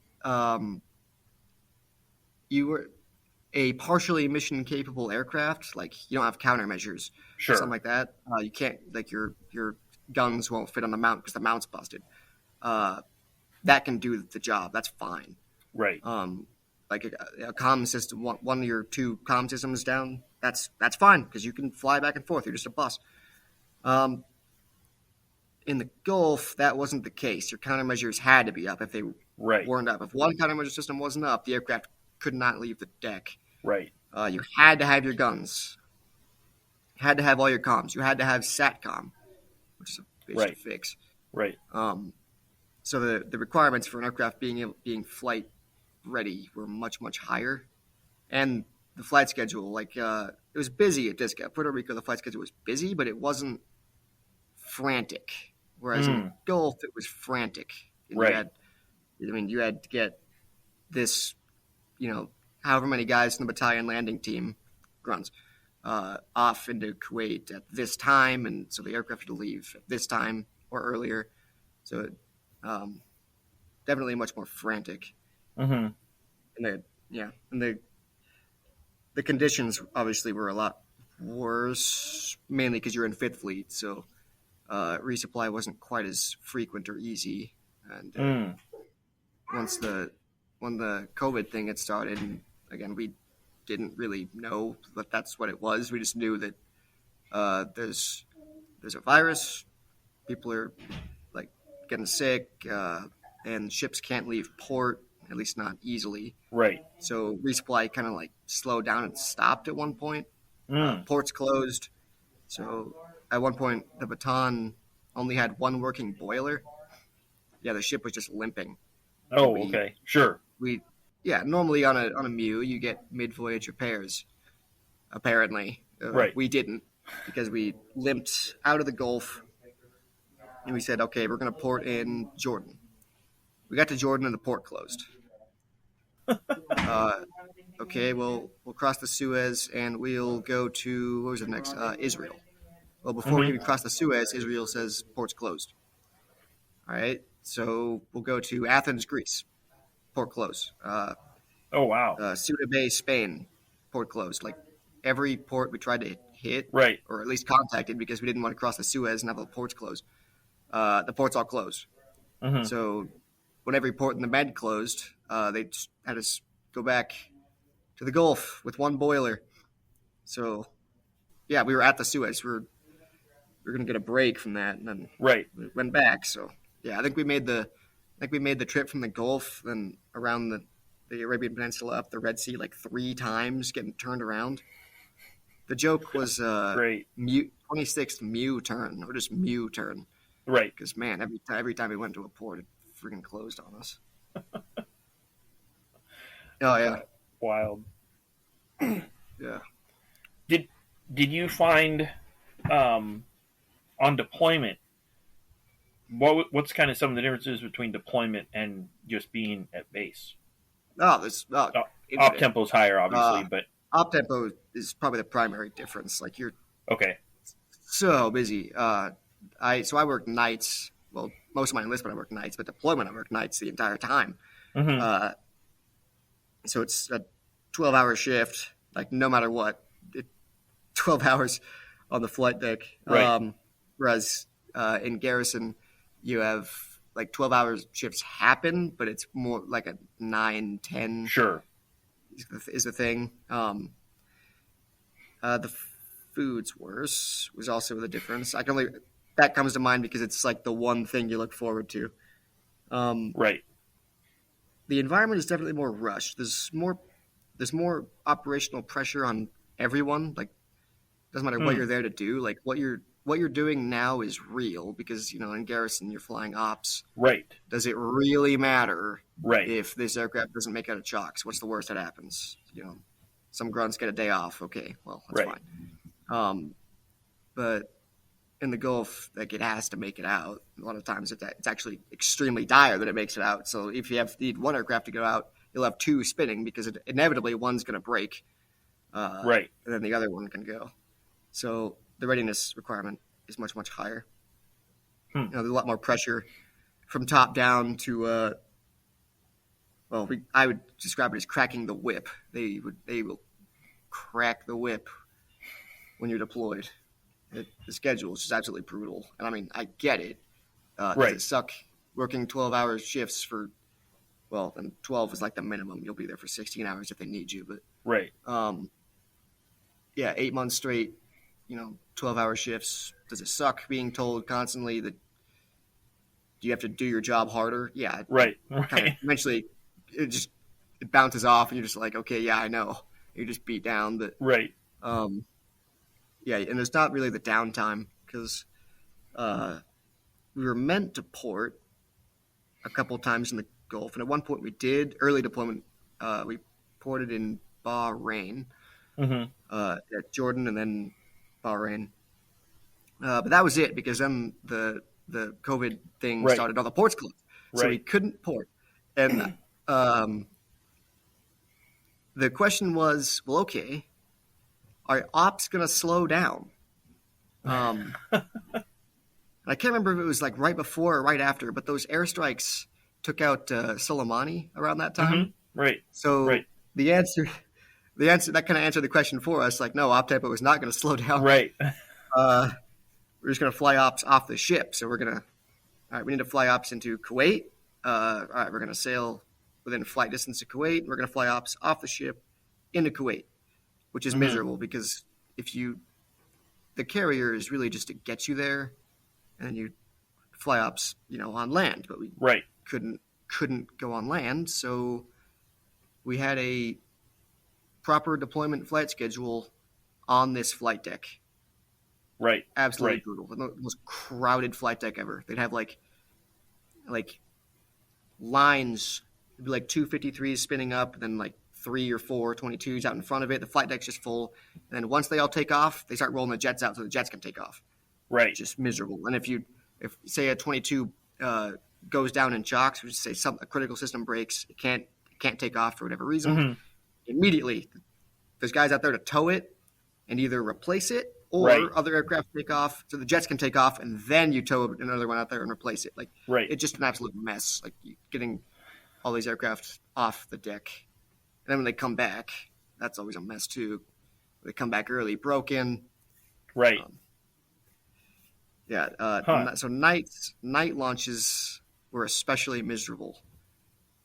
it a partially mission-capable aircraft, like you don't have countermeasures Sure. or something like that, you can't, like your guns won't fit on the mount because the mount's busted. That can do the job. That's fine. Right. Like a comm system, one of your two comm systems down, that's fine because you can fly back and forth. You're just a bus. In the Gulf, that wasn't the case. Your countermeasures had to be up. If they weren't up, if one countermeasure system wasn't up, the aircraft could not leave the deck. Right. You had to have your guns. You had to have all your comms. You had to have SATCOM, which is a bitch to fix. Right. So the requirements for an aircraft being flight ready were much, much higher. And the flight schedule, like it was busy at Disca. Puerto Rico, the flight schedule was busy, but it wasn't frantic. Whereas in the Gulf, it was frantic. And you had to get this, however many guys in the battalion landing team, grunts, off into Kuwait at this time, and so the aircraft had to leave at this time or earlier. So definitely much more frantic. Mm-hmm. And the conditions obviously were a lot worse, mainly because you're in Fifth Fleet, so resupply wasn't quite as frequent or easy. And when the COVID thing had started, and again, we didn't really know that that's what it was. We just knew that there's a virus, people are like getting sick, and ships can't leave port, at least not easily. Right. So resupply kind of like slowed down and stopped at one point. Ports closed. So at one point, the Baton only had one working boiler. Yeah, the ship was just limping. Oh, okay. Sure. Normally on a MEU, you get mid-voyage repairs, apparently. Right. We didn't, because we limped out of the Gulf, and we said, okay, we're going to port in Jordan. We got to Jordan, and the port closed. Okay, we'll cross the Suez, and we'll go to, what was it next? Israel. Well, before we even cross the Suez, Israel says port's closed. All right, so we'll go to Athens, Greece. Port closed. Oh, wow. Ceuta Bay, Spain. Port closed. Like every port we tried to hit, or at least contacted, because we didn't want to cross the Suez and have the ports closed. The ports all closed. Mm-hmm. So when every port in the Med closed, they just had us go back to the Gulf with one boiler. So, yeah, we were at the Suez. We were going to get a break from that, and then we went back. So, yeah, I think we made the trip from the Gulf and around the Arabian Peninsula up the Red Sea like 3 times, getting turned around. The joke was 26th MEU turn, or just MEU turn. Right. Because, man, every time we went to a port, it freaking closed on us. Oh, yeah. Wild. Yeah. Did you find on deployment, what's kind of some of the differences between deployment and just being at base? Op tempo is higher, obviously, but op tempo is probably the primary difference. Like you're so busy. So I work nights. Well, most of my enlistment I work nights, but deployment I work nights the entire time. Mm-hmm. So it's a 12-hour shift, like no matter what, 12 hours on the flight deck. Right. Whereas in garrison, you have like 12-hour shifts happen, but it's more like a 9, 10. Sure. Is the thing. The food's worse was also the difference. That comes to mind because it's like the one thing you look forward to. Right. The environment is definitely more rushed. There's more operational pressure on everyone. Like, doesn't matter what you're there to do. Like what you're doing now is real because in garrison you're flying ops. Right. Does it really matter? Right. If this aircraft doesn't make out of chocks, what's the worst that happens? Some grunts get a day off. Okay, well that's fine. But in the Gulf, like it has to make it out. A lot of times it's actually extremely dire that it makes it out. So if you need one aircraft to go out, you'll have 2 spinning because inevitably one's going to break. And then the other one can go. So the readiness requirement is much, much higher. There's a lot more pressure from top down to, I would describe it as cracking the whip. They will crack the whip when you're deployed. The schedule is just absolutely brutal. And I mean, I get it. Does it suck working 12-hour shifts for, well, then 12 is like the minimum. You'll be there for 16 hours if they need you. But Right. Yeah, 8 months straight, 12-hour shifts. Does it suck being told constantly that you have to do your job harder? Yeah. Right. Kind of eventually it bounces off and you're just like, okay, yeah, I know. You're just beat down. But Right. yeah, and there's not really the downtime because we were meant to port a couple times in the Gulf. And at one point we did early deployment. We ported in Bahrain, at Jordan, and then Bahrain. But that was it because then the COVID thing started. All the ports closed, so we couldn't port. And the question was, well, okay, are ops going to slow down? I can't remember if it was like right before or right after, but those airstrikes took out Soleimani around that time. Right. So the answer that kind of answered the question for us. Like, no, op tempo was not going to slow down. Right. We're just going to fly ops off the ship. So we're going to, all right, we need to fly ops into Kuwait. All right, we're going to sail within flight distance of Kuwait. We're going to fly ops off the ship into Kuwait, which is miserable because the carrier is really just to get you there, and you fly ops, on land. But we couldn't go on land, so we had a proper deployment flight schedule on this flight deck. Right. Absolutely brutal. The most crowded flight deck ever. They'd have like lines. It'd be like 253s spinning up, and then like 3 or 4 22s out in front of it. The flight deck's just full. And then once they all take off, they start rolling the jets out so the jets can take off. Right. Just miserable. And if say a 22 goes down in chocks, we just say a critical system breaks, it can't take off for whatever reason, immediately there's guys out there to tow it and either replace it or other aircraft take off so the jets can take off, and then you tow another one out there and replace it. Like, it's just an absolute mess. Like, getting all these aircraft off the deck. And then when they come back, that's always a mess too. They come back early, broken. Right. So night launches were especially miserable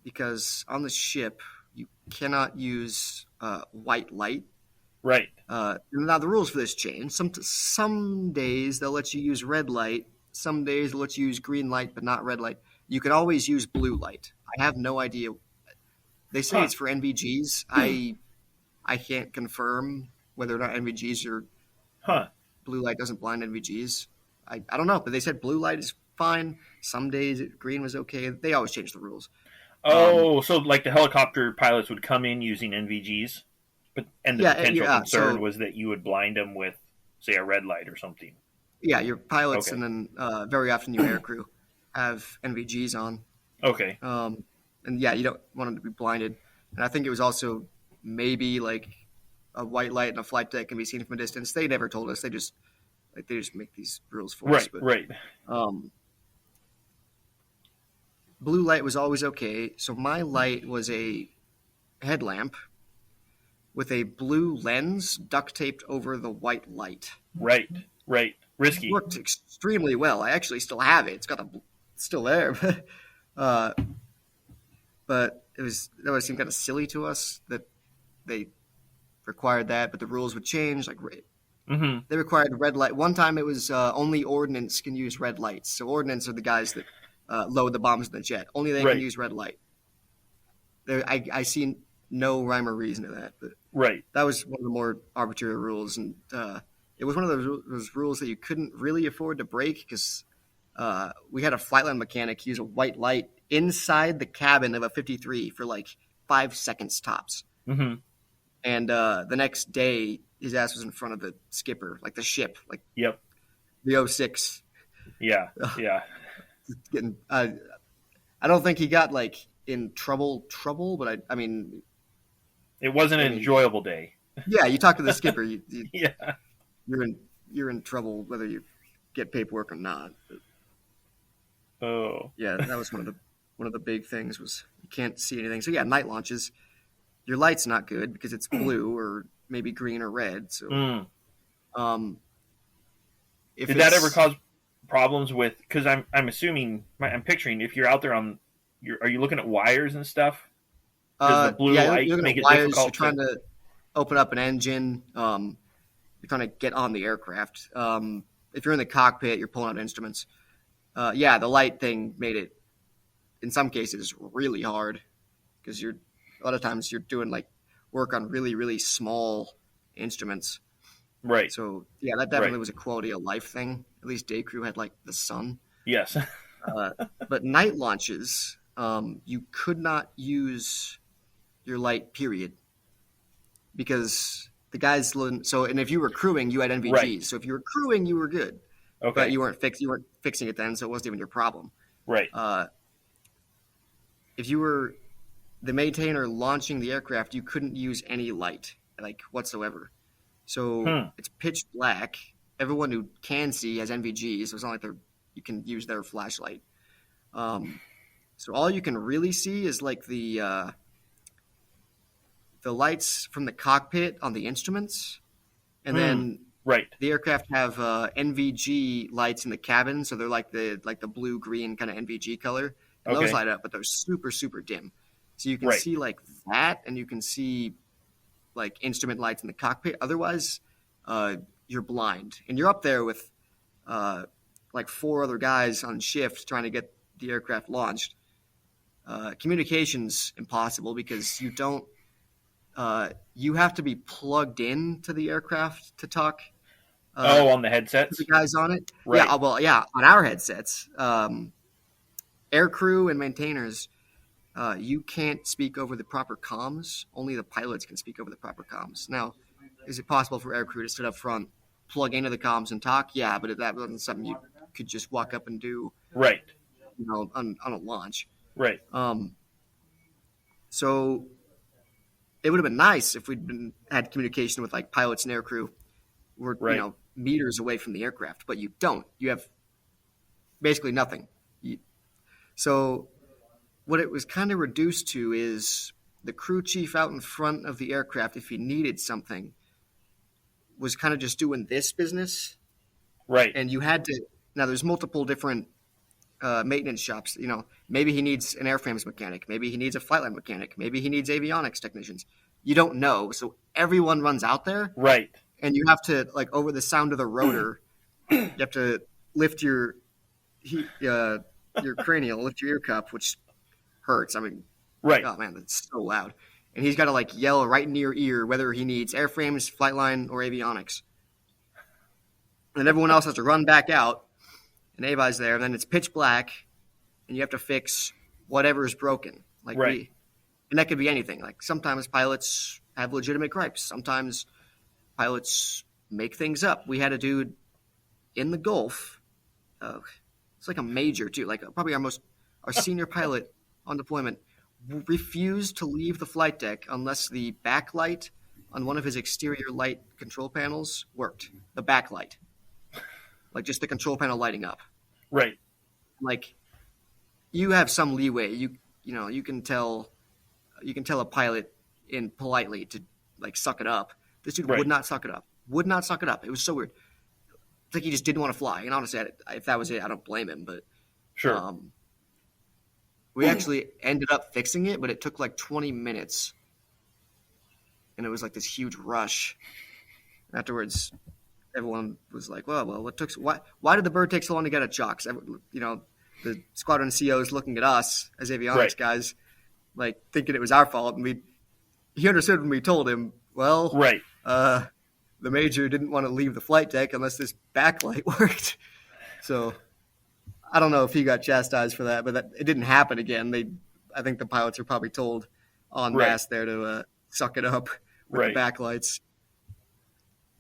because on the ship you cannot use white light. Right. Now the rules for this change. Some days they'll let you use red light. Some days they'll let you use green light, but not red light. You can always use blue light. I have no idea. They say it's for NVGs. I can't confirm whether or not NVGs are. Blue light doesn't blind NVGs. I don't know, but they said blue light is fine. Some days green was okay. They always change the rules. So like the helicopter pilots would come in using NVGs, and the potential concern was that you would blind them with, say, a red light or something. Yeah, your pilots and then very often your aircrew have NVGs on. Okay. And yeah, you don't want them to be blinded. And I think it was also maybe like a white light and a flight deck can be seen from a distance. They never told us. They just make these rules for us. Right. Blue light was always okay. So my light was a headlamp with a blue lens duct taped over the white light. Right. Risky. It worked extremely well. I actually still have it. It's still there. But that would seem kind of silly to us that they required that, but the rules would change. Like, they required red light. One time it was only ordnance can use red lights. So ordnance are the guys that load the bombs in the jet. Only they can use red light. I see no rhyme or reason to that. But that was one of the more arbitrary rules, and it was one of those rules that you couldn't really afford to break because we had a flightline mechanic use a white light inside the cabin of a 53 for like 5 seconds tops. And the next day, his ass was in front of the skipper, like the ship, like the 06. Yeah. Getting, I don't think he got like in trouble, but I mean, it wasn't an enjoyable day. Yeah, you talk to the skipper, yeah, you're in trouble whether you get paperwork or not. But, yeah, that was one of the big things was you can't see anything. So yeah, night launches. your light's not good because it's blue or maybe green or red. So, if Did that ever cause problems with? Because I'm picturing if you're out there are you looking at wires and stuff? Does the blue light you're make at it wires, difficult? You're trying to open up an engine. You're trying to get on the aircraft. If you're in the cockpit, you're pulling out instruments. The light thing made it, in some cases, really hard because a lot of times you're doing like work on really, really small instruments. Right. So yeah, that definitely was a quality of life thing. At least day crew had like the sun. Yes. But night launches, you could not use your light, period, because the guys. And if you were crewing, you had NVGs. Right. So if you were crewing, you were good. Okay. But you weren't fixing it then, so it wasn't even your problem. Right. If you were the maintainer launching the aircraft, you couldn't use any light, like whatsoever. So it's pitch black. Everyone who can see has NVGs, so it's not like you can use their flashlight. So all you can really see is like the lights from the cockpit on the instruments, and then the aircraft have NVG lights in the cabin, so they're like the blue green kind of NVG color. And those light up, but they're super super dim. So you can see like that, and you can see like instrument lights in the cockpit. Otherwise, you're blind, and you're up there with like 4 other guys on shift trying to get the aircraft launched. Communication's impossible because you don't. You have to be plugged in to the aircraft to talk. On the headsets, the guys on it. Right. Yeah, on our headsets. Air crew and maintainers, you can't speak over the proper comms. Only the pilots can speak over the proper comms. Now, is it possible for air crew to sit up front, plug into the comms and talk? Yeah, but that wasn't something you could just walk up and do. Right. On a launch. Right. So it would have been nice if we'd had communication with like pilots and air crew. We're meters away from the aircraft, but you don't. You have basically nothing. So what it was kind of reduced to is the crew chief out in front of the aircraft, if he needed something, was kind of just doing this business. Right. And you had to – now there's multiple different maintenance shops. Maybe he needs an airframes mechanic. Maybe he needs a flight line mechanic. Maybe he needs avionics technicians. You don't know. So everyone runs out there. Right. And you have to, like, over the sound of the rotor, you have to lift your cranial, lift your ear cup, which hurts. I mean, oh man, that's so loud. And he's got to like yell right in your ear whether he needs airframes, flight line, or avionics. And everyone else has to run back out, and Avi's there, and then it's pitch black, and you have to fix whatever is broken. Like and that could be anything. Like sometimes pilots have legitimate gripes. Sometimes pilots make things up. We had a dude in the Gulf. It's like a major too. Like probably our senior pilot on deployment refused to leave the flight deck unless the backlight on one of his exterior light control panels worked. The backlight, like just the control panel lighting up. Right. Like you have some leeway. You can tell a pilot in politely to like suck it up. This dude would not suck it up. Would not suck it up. It was so weird. It's like he just didn't want to fly. And honestly, if that was it, I don't blame him. But sure. We actually ended up fixing it, but it took like 20 minutes. And it was like this huge rush. Afterwards, everyone was like, well, why did the bird take so long to get at chocks? The squadron CO is looking at us as avionics guys, like thinking it was our fault. And he understood when we told him, the major didn't want to leave the flight deck unless this backlight worked. So I don't know if he got chastised for that, but it didn't happen again. I think the pilots are probably told en masse there to suck it up with the backlights.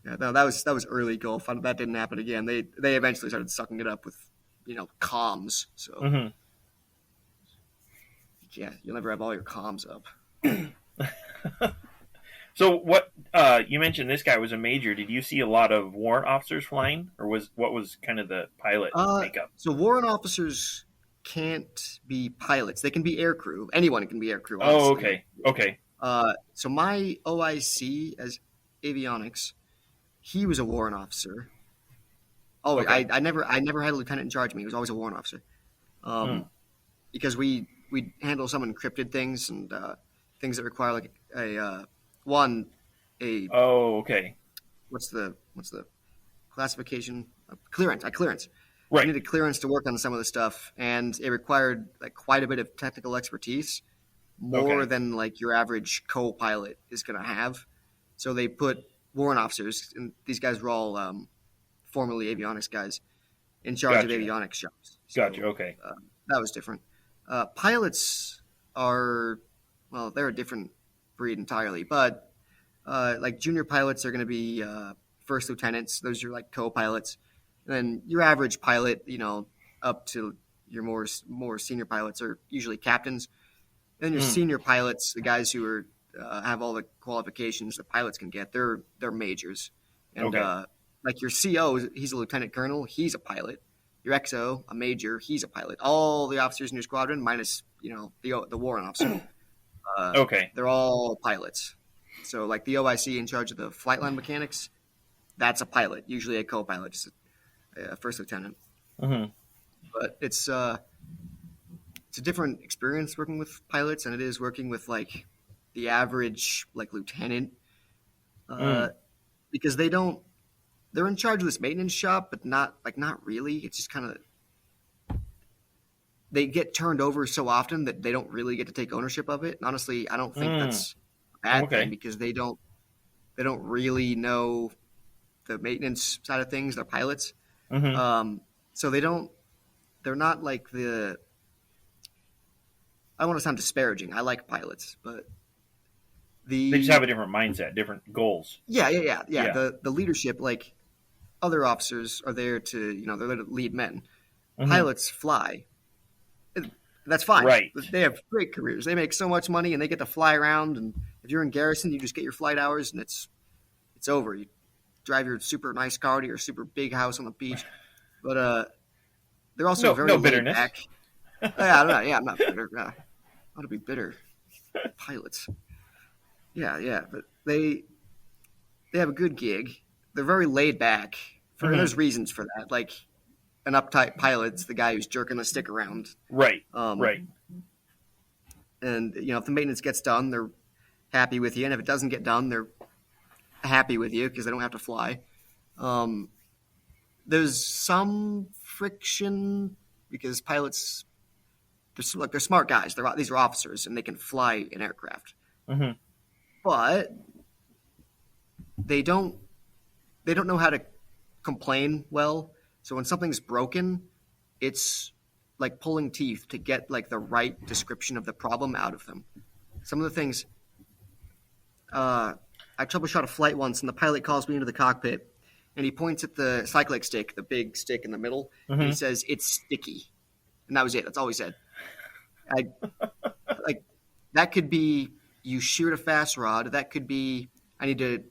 Yeah, no, that was early Gulf. That didn't happen again. They eventually started sucking it up with, comms. So yeah, you'll never have all your comms up. So what you mentioned this guy was a major. Did you see a lot of warrant officers flying, or what was kind of the pilot makeup? So warrant officers can't be pilots. They can be air crew. Anyone can be air crew. Honestly. Oh, okay. So my OIC as avionics, he was a warrant officer. Oh, Okay. I never had a lieutenant in charge of me. He was always a warrant officer. Because we handle some encrypted things and things that require like a Oh, okay. what's the classification clearance. Clearance. I Right. needed clearance to work on some of the stuff, and it required like quite a bit of technical expertise, more Okay. than like your average co-pilot is going to have. So they put warrant officers, and these guys were all formerly avionics guys, in charge of Gotcha. avionics shops. Gotcha. Okay. That was different. Pilots are, well, they're a different breed entirely, but like junior pilots are going to be first lieutenants. Those are like co-pilots. And then your average pilot, up to your more senior pilots are usually captains. And then your senior pilots, the guys who are have all the qualifications that pilots can get, they're majors. And Okay. like your CO, he's a lieutenant colonel. He's a pilot. Your XO, a major, he's a pilot. All the officers in your squadron, minus the warrant officer, Okay. they're all pilots. So like the OIC in charge of the flight line mechanics, that's a pilot, usually a co-pilot, just a first lieutenant. Mm-hmm. But it's a different experience working with pilots than it is working with like the average like lieutenant, because they're in charge of this maintenance shop, but not really. It's just kind of they get turned over so often that they don't really get to take ownership of it. And honestly, I don't think that's a bad Okay. thing because they don't really know the maintenance side of things. They're pilots, Mm-hmm. so they're not like the. I don't want to sound disparaging. I like pilots, but They just have a different mindset, different goals. yeah. Yeah. The leadership, like other officers, are there to they're there to lead men. Mhm. Pilots fly. That's fine. Right. They have great careers. They make so much money, and they get to fly around. And if you're in garrison, you just get your flight hours, and it's over. You drive your super nice car to your super big house on the beach. But they're also very No laid bitterness. back. Yeah, I don't know. Yeah, I'm not bitter. How to be bitter? Pilots. Yeah, but they have a good gig. They're very laid back. Mhm. There's reasons for that. Like an uptight pilot's the guy who's jerking the stick around. Right. Um, Right. And if the maintenance gets done, they're happy with you, and if it doesn't get done, they're happy with you because they don't have to fly. There's some friction because pilots, they're smart guys. These are officers, and they can fly an aircraft. Mm-hmm. But they don't know how to complain well. So when something's broken, it's like pulling teeth to get like the right description of the problem out of them. Some of the things I troubleshot a flight once, and the pilot calls me into the cockpit, and he points at the cyclic stick, the big stick in the middle, and he says, "It's sticky," and that was it. That's all he said. Like that could be you sheared a fast rod. That could be I need to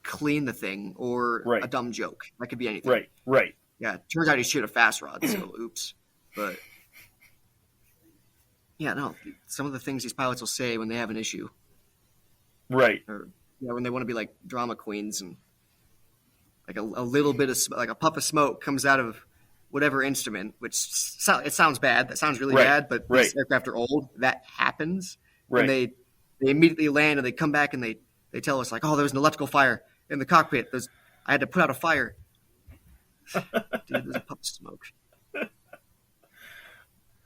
clean the thing, or Right. a dumb joke. That could be anything. Right. Right. Yeah, turns out he sheared a fast rod, so oops. But yeah, no, some of the things these pilots will say when they have an issue, Right. or when they want to be like drama queens, and like a little bit of like a puff of smoke comes out of whatever instrument, which it sounds bad. That sounds really Right. bad, but Right. these aircraft are old. That happens, Right. and they immediately land, and they come back and they tell us like, "Oh, there was an electrical fire in the cockpit. I had to put out a fire." Dude, there's a puff of smoke.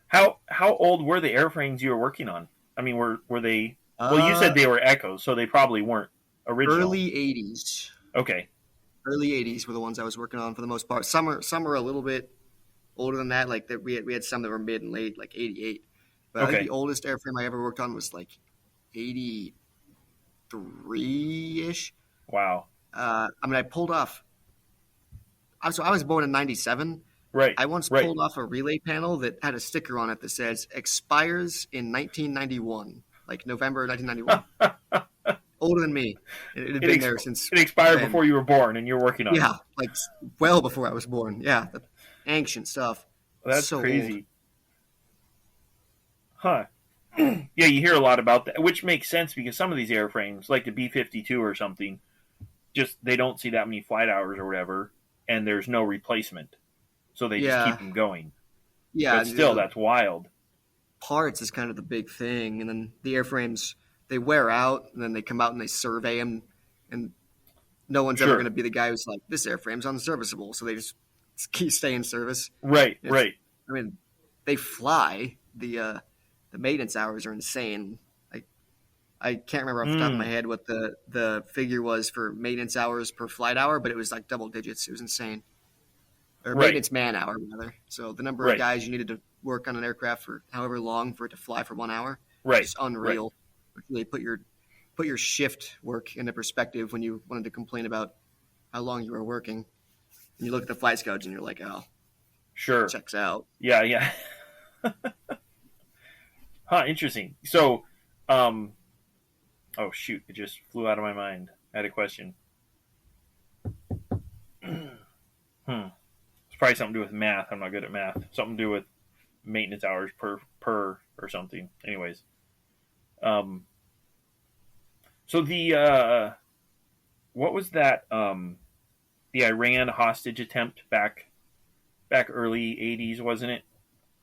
How old were the airframes you were working on? I mean, were they? Well, you said they were Echoes, so they probably weren't original. Early '80s. Okay. Early '80s were the ones I was working on for the most part. Some are a little bit older than that. Like we had some that were mid and late, like '88. But I think Okay. the oldest airframe I ever worked on was like '83-ish. Wow. I mean, I pulled off. So I was born in '97. Right. I once Right. pulled off a relay panel that had a sticker on it that says "expires in 1991," like November 1991. Older than me. It had been there since. It expired then. before you were born, and you're working on it. Yeah, like well before I was born. Yeah, ancient stuff. That's So crazy. Huh. Yeah, you hear a lot about that, which makes sense because some of these airframes, like the B-52 or something, just they don't see that many flight hours or whatever, and there's no replacement, so they just keep Yeah. them going. Yeah. But still, that's wild. Parts is kind of the big thing, and then the airframes, they wear out, and then they come out and they survey them, and no one's ever Sure. going to be the guy who's like, this airframe's unserviceable, so they just keep staying in service. Right, It's, right. I mean, they fly. The maintenance hours are insane. I can't remember off the top of my head what the figure was for maintenance hours per flight hour, but it was like double digits. It was insane. Or Right. maintenance man hour, rather. So the number Right. of guys you needed to work on an aircraft for however long for it to fly for 1 hour. Right. It's unreal. It really put your shift work into perspective when you wanted to complain about how long you were working. And you look at the flight schedules and you're like, oh, Sure. checks out. Yeah, yeah. Interesting. So, oh shoot, it just flew out of my mind. I had a question. It's probably something to do with math. I'm not good at math. Something to do with maintenance hours per or something. Anyways, so the what was that? The Iran hostage attempt back early '80s, wasn't it?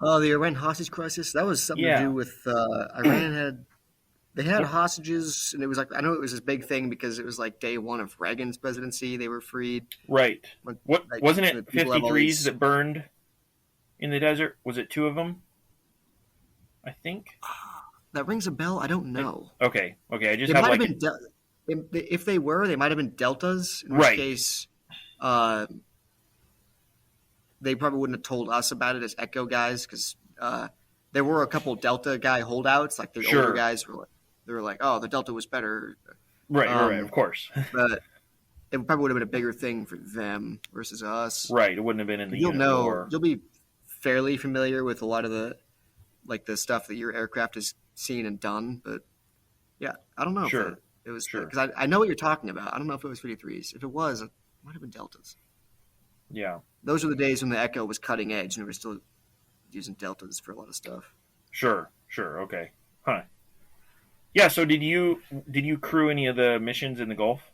Oh, the Iran hostage crisis? That was something Yeah. to do with Iran had hostages, and it was like, I know it was this big thing because it was like day one of Reagan's presidency. They were freed. Right. But, What like, wasn't the it? people have all 53s these- that burned in the desert. Was it 2 of them? I think. That rings a bell. I don't know. Okay. I just They have might like have been if they were, they might have been deltas. In Right. which case, they probably wouldn't have told us about it as Echo guys because there were a couple Delta guy holdouts. Like the Sure. older guys were like, oh, the Delta was better. right. um, Of course. But it probably would have been a bigger thing for them versus us. Right. It wouldn't have been in the You'll unit know. war. You'll be fairly familiar with a lot of the stuff that your aircraft has seen and done. But yeah, I don't know. Sure. If it was Sure. because I know what you're talking about. I don't know if it was 53s. If it was, it might have been deltas. Yeah. Those were the days when the Echo was cutting edge, and we were still using deltas for a lot of stuff. Sure. Okay. Huh. Yeah. So did you crew any of the missions in the Gulf?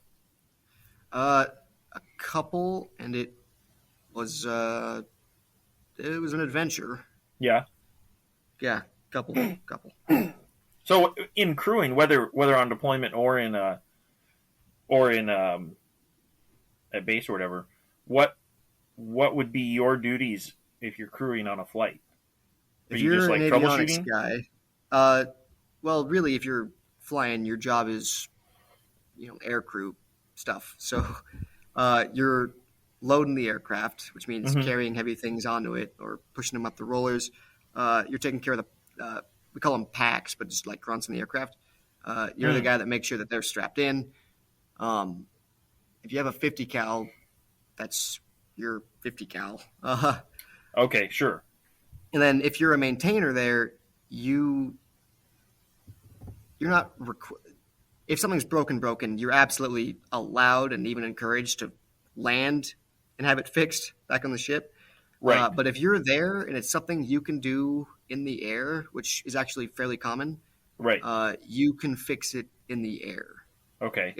A couple, and it was an adventure. Yeah. Yeah, couple. So in crewing, whether on deployment or in at base or whatever, what would be your duties if you're crewing on a flight? Are If you you're just like an avionics troubleshooting? guy, well, really, if you're flying, your job is, air crew stuff. So you're loading the aircraft, which means Mhm. carrying heavy things onto it or pushing them up the rollers. You're taking care of the, we call them packs, but just like grunts in the aircraft. You're the guy that makes sure that they're strapped in. If you have a 50 cal, that's your 50 cal. Okay, sure. And then if you're a maintainer there, you're not if something's broken, you're absolutely allowed and even encouraged to land and have it fixed back on the ship. Right. But if you're there and it's something you can do in the air, which is actually fairly common, Right. you can fix it in the air. Okay.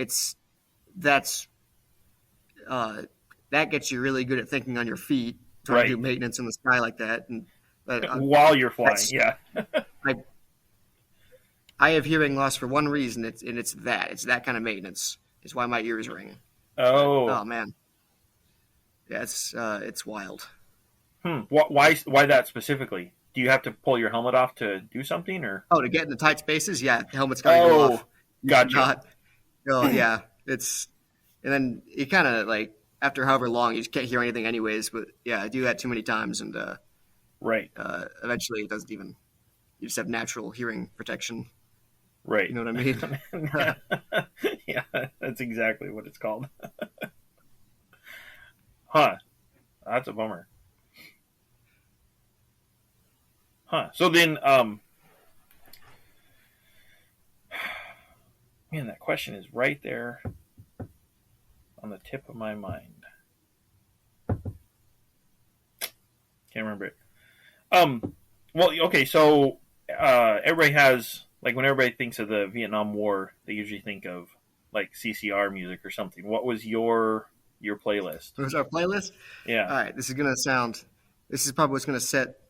That gets you really good at thinking on your feet, trying to do Right. maintenance in the sky like that. And While you're flying, that's- yeah. I have hearing loss for one reason. It's that kind of maintenance. It's why my ears ring. Oh. Oh man, yeah, it's wild. Why that specifically? Do you have to pull your helmet off to do something, or? Oh, to get in the tight spaces, yeah, the helmet's got to go off. You gotcha. cannot- Oh yeah, and then you kind of like after however long you just can't hear anything anyways. But yeah, I do that too many times, and Right. eventually it doesn't even. You just have natural hearing protection. Right. You know what I mean? Yeah, that's exactly what it's called. Huh. That's a bummer. Huh. So then, man, that question is right there on the tip of my mind. Can't remember it. Well, okay, so everybody has, like, when everybody thinks of the Vietnam War, they usually think of like CCR music or something. What was your playlist? What was our playlist? Yeah. All right, this is probably what's gonna set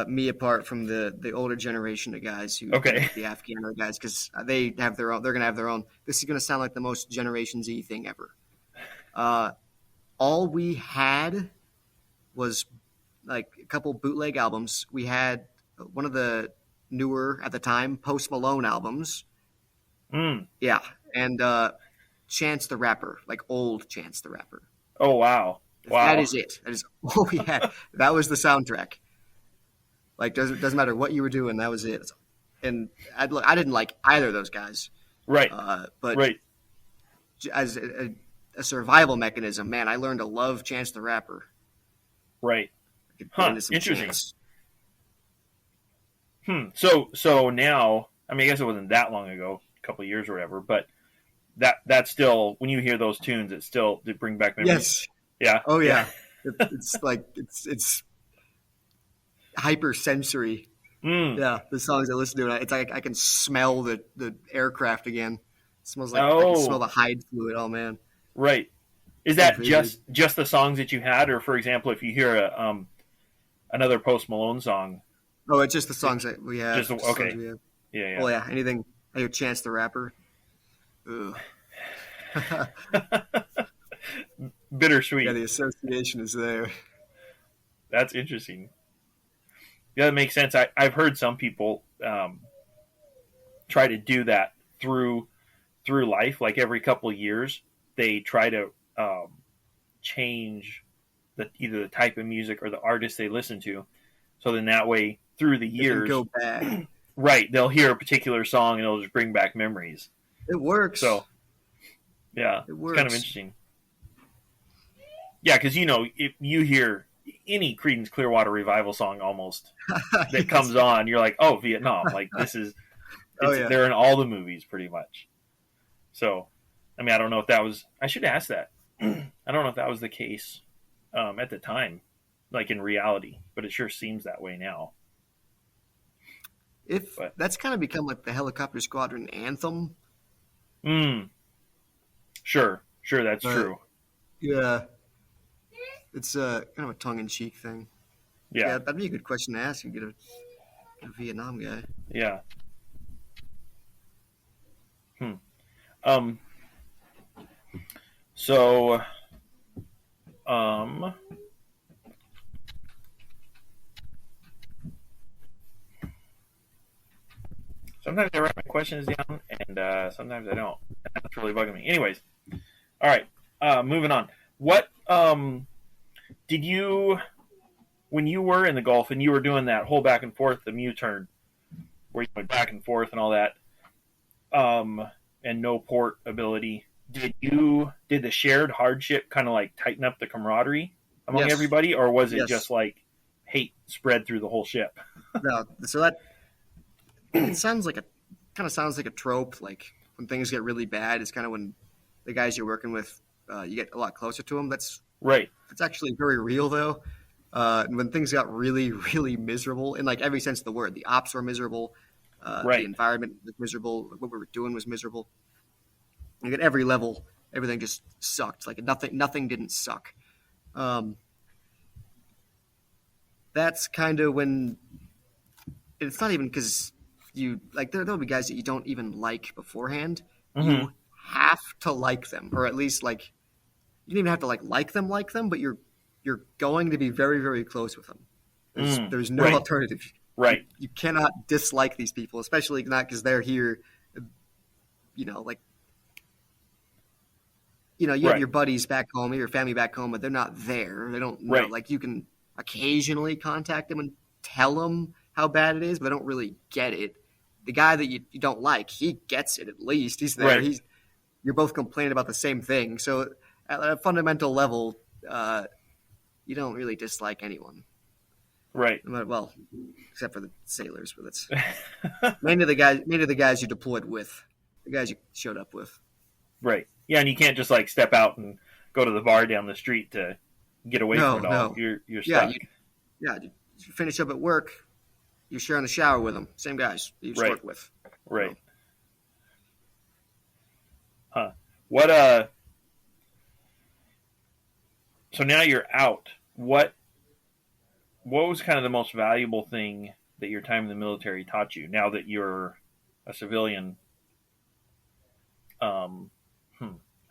me apart from the older generation of guys who Okay. the Afghan guys, because they have their own. They're gonna have their own. This is gonna sound like the most Generation Z thing ever. All we had was like a couple bootleg albums. We had one of the newer at the time Post Malone albums. Yeah, and Chance the Rapper, like old Chance the Rapper. Oh wow. Wow. That is it. That is all we had. That was the soundtrack. Like doesn't matter what you were doing, that was it. And I didn't like either of those guys. Right. But right. as a survival mechanism, man, I learned to love Chance the Rapper. Right. Huh. Interesting. So now, I mean, I guess it wasn't that long ago, a couple of years or whatever, but that's still, when you hear those tunes, it still did bring back memories. Yes. Yeah. Oh yeah. It's like it's hypersensory. Yeah, the songs I listen to, it's like I can smell the aircraft again. It smells like I can smell the hide fluid. Oh man. Right. Is that just the songs that you had, or for example, if you hear another Post Malone song? Oh, it's just the songs that we have. Okay. Yeah. Oh yeah. Anything? I hear Chance the Rapper. Ugh. Bittersweet. Yeah, the association is there. That's interesting. Yeah, that makes sense. I've heard some people try to do that through life. Like every couple of years, they try to change either the type of music or the artist they listen to. So then that way, through the years, go back. Right, they'll hear a particular song and it'll just bring back memories. It works. So, yeah, it works. It's kind of interesting. Yeah, because if you hear any Creedence Clearwater Revival song almost that comes on, you're like, oh, Vietnam. Like this is, they're in all the movies pretty much. So, I mean, I don't know if that was, I should ask that. I don't know if that was the case at the time, like in reality, but it sure seems that way now. That's kind of become like the Helicopter Squadron anthem. Sure, that's true. Yeah. It's kind of a tongue-in-cheek thing. Yeah, that'd be a good question to ask. You get a Vietnam guy. Yeah. So, sometimes I write my questions down, and sometimes I don't. That's really bugging me. Anyways, all right. Moving on. What did you, when you were in the Gulf and you were doing that whole back and forth, the U-turn, where you went back and forth and all that, and no port ability, did the shared hardship kind of like tighten up the camaraderie among everybody, or was it just like hate spread through the whole ship? No, so that it sounds like a trope. Like when things get really bad, it's kind of when the guys you're working with, you get a lot closer to them. That's right. It's actually very real though. When things got really, really miserable, in like every sense of the word, the ops were miserable. The environment was miserable. What we were doing was miserable. Like at every level, everything just sucked. Like nothing didn't suck. That's kind of when it's not even because you like there'll be guys that you don't even like beforehand. Mm-hmm. You have to like them, or at least like you don't even have to like them, but you're going to be very, very close with them. There's no alternative. Right. You cannot dislike these people, especially not because they're here. You have your buddies back home, your family back home, but they're not there. They don't know. Like you can occasionally contact them and tell them how bad it is, but they don't really get it. The guy that you don't like, he gets it at least. He's there. Right. You're both complaining about the same thing. So at a fundamental level, you don't really dislike anyone. Right. Well, except for the sailors, but that's mainly the guys you deployed with, the guys you showed up with. Right. Yeah, and you can't just like step out and go to the bar down the street to get away from it all. You're stuck. You finish up at work, you're sharing the shower with them, same guys that you just Right. work with. Right. Huh. What so now you're out. What was kind of the most valuable thing that your time in the military taught you now that you're a civilian? How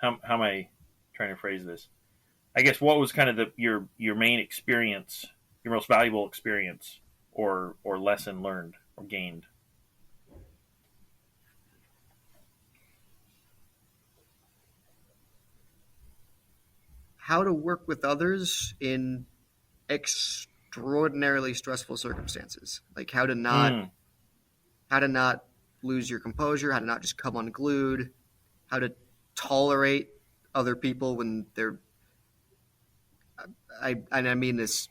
am I trying to phrase this? I guess what was kind of your main experience, your most valuable experience or lesson learned or gained? How to work with others in extraordinarily stressful circumstances. Like how to not lose your composure, how to not just come unglued, how to tolerate other people when they're I mean this,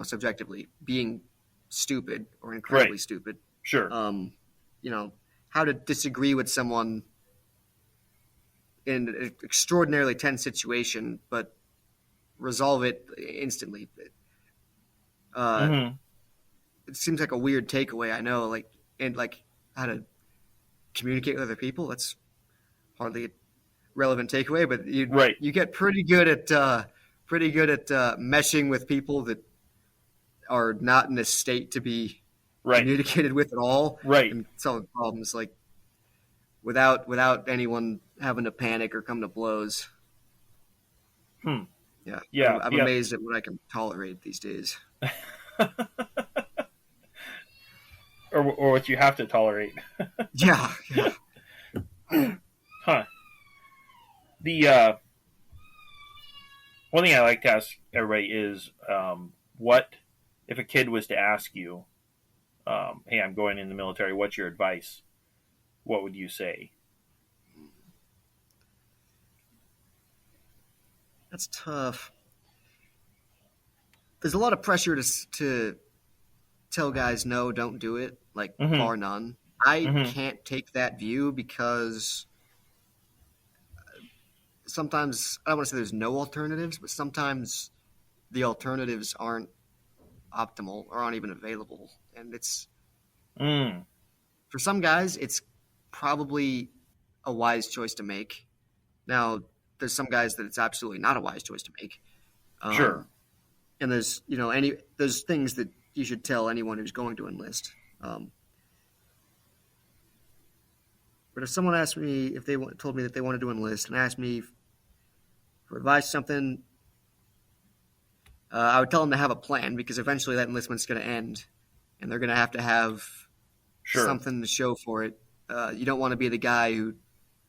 subjectively, being stupid or incredibly Right. stupid. Sure. How to disagree with someone in an extraordinarily tense situation, but resolve it instantly. It seems like a weird takeaway, I know, and how to communicate with other people. That's hardly a relevant takeaway, but you get pretty good at meshing with people that are not in a state to be communicated with at all, and solving problems like without anyone having to panic or come to blows. Yeah. I'm amazed at what I can tolerate these days. or what you have to tolerate. Yeah. Huh. The one thing I like to ask everybody is, what if a kid was to ask you, "Hey, I'm going in the military. What's your advice?" What would you say? That's tough. There's a lot of pressure to tell guys no, don't do it, bar none. I can't take that view because sometimes, I don't want to say there's no alternatives, but sometimes the alternatives aren't optimal or aren't even available. And it's, for some guys, it's probably a wise choice to make. Now, there's some guys that it's absolutely not a wise choice to make. Sure. And there's, there's things that you should tell anyone who's going to enlist. But if someone asked me, if they told me that they wanted to enlist and asked me for advice, something, I would tell them to have a plan, because eventually that enlistment's going to end and they're going to have something to show for it. You don't want to be the guy who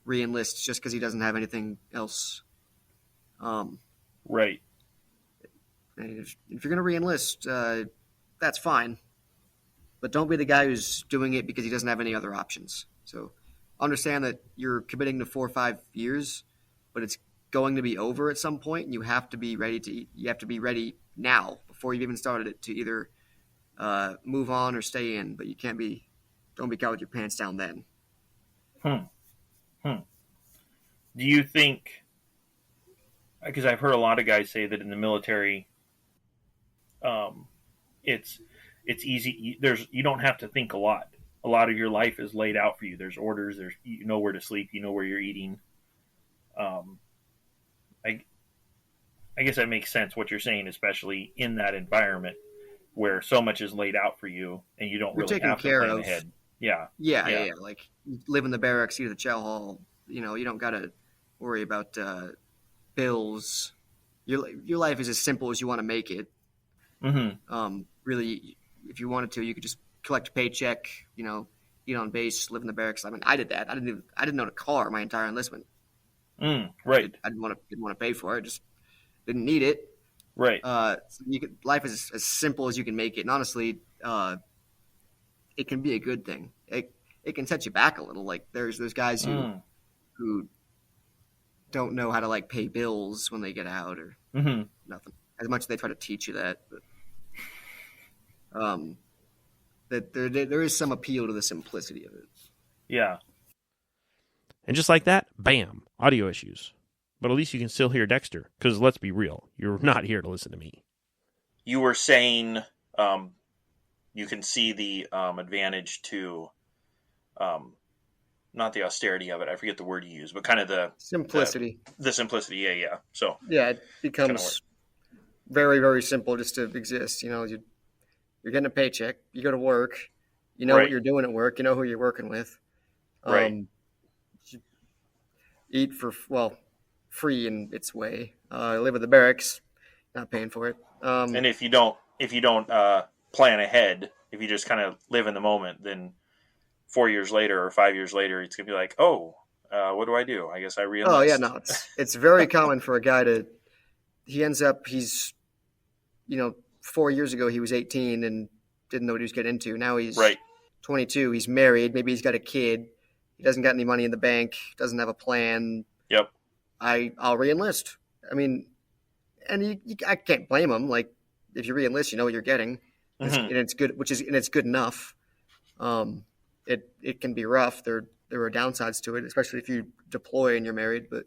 re-enlists just because he doesn't have anything else. Right. If you're going to re-enlist, that's fine. But don't be the guy who's doing it because he doesn't have any other options. So understand that you're committing to 4 or 5 years, but it's going to be over at some point, and you have to be ready now before you've even started it to either move on or stay in. But don't be caught with your pants down then. Do you think, because I've heard a lot of guys say that in the military, it's easy. You don't have to think a lot. A lot of your life is laid out for you. There's orders. You know where to sleep. You know where you're eating. I guess that makes sense what you're saying, especially in that environment where so much is laid out for you and you don't really have to plan ahead. Yeah. Like you live in the barracks, you do the chow hall. You don't got to worry about bills. Your life is as simple as you want to make it. Really, if you wanted to, you could just collect a paycheck. Eat on base, live in the barracks. I mean, I did that. I didn't own a car my entire enlistment. Right. I didn't want to pay for it. Just didn't need it. Right. So life is as simple as you can make it. And honestly, it can be a good thing. It can set you back a little. Like there's guys who don't know how to pay bills when they get out or nothing. As much as they try to teach you that, but that there is some appeal to the simplicity of it. Yeah. And just like that, bam, audio issues. But at least you can still hear Dexter, because let's be real, you're not here to listen to me. You were saying you can see the advantage to, not the austerity of it. I forget the word you use, but kind of the Simplicity. The simplicity. Yeah. So Yeah, it kind of becomes very, very simple just to exist. You know, you're getting a paycheck. You go to work. You know what you're doing at work. You know who you're working with. Right. You eat for free in its way. Live at the barracks, not paying for it. And if you don't plan ahead, if you just kind of live in the moment, then 4 years later or 5 years later, it's gonna be like, oh, what do I do? I guess I re-enlist. Oh yeah, no, it's very common for a guy to. He's 4 years ago he was 18 and didn't know what he was getting into. Now he's 22. He's married. Maybe he's got a kid. He doesn't got any money in the bank. Doesn't have a plan. Yep. I'll re-enlist. I mean, and I can't blame him. Like, if you re-enlist, you know what you're getting, and it's good. It's good enough. It can be rough. There are downsides to it, especially if you deploy and you're married. But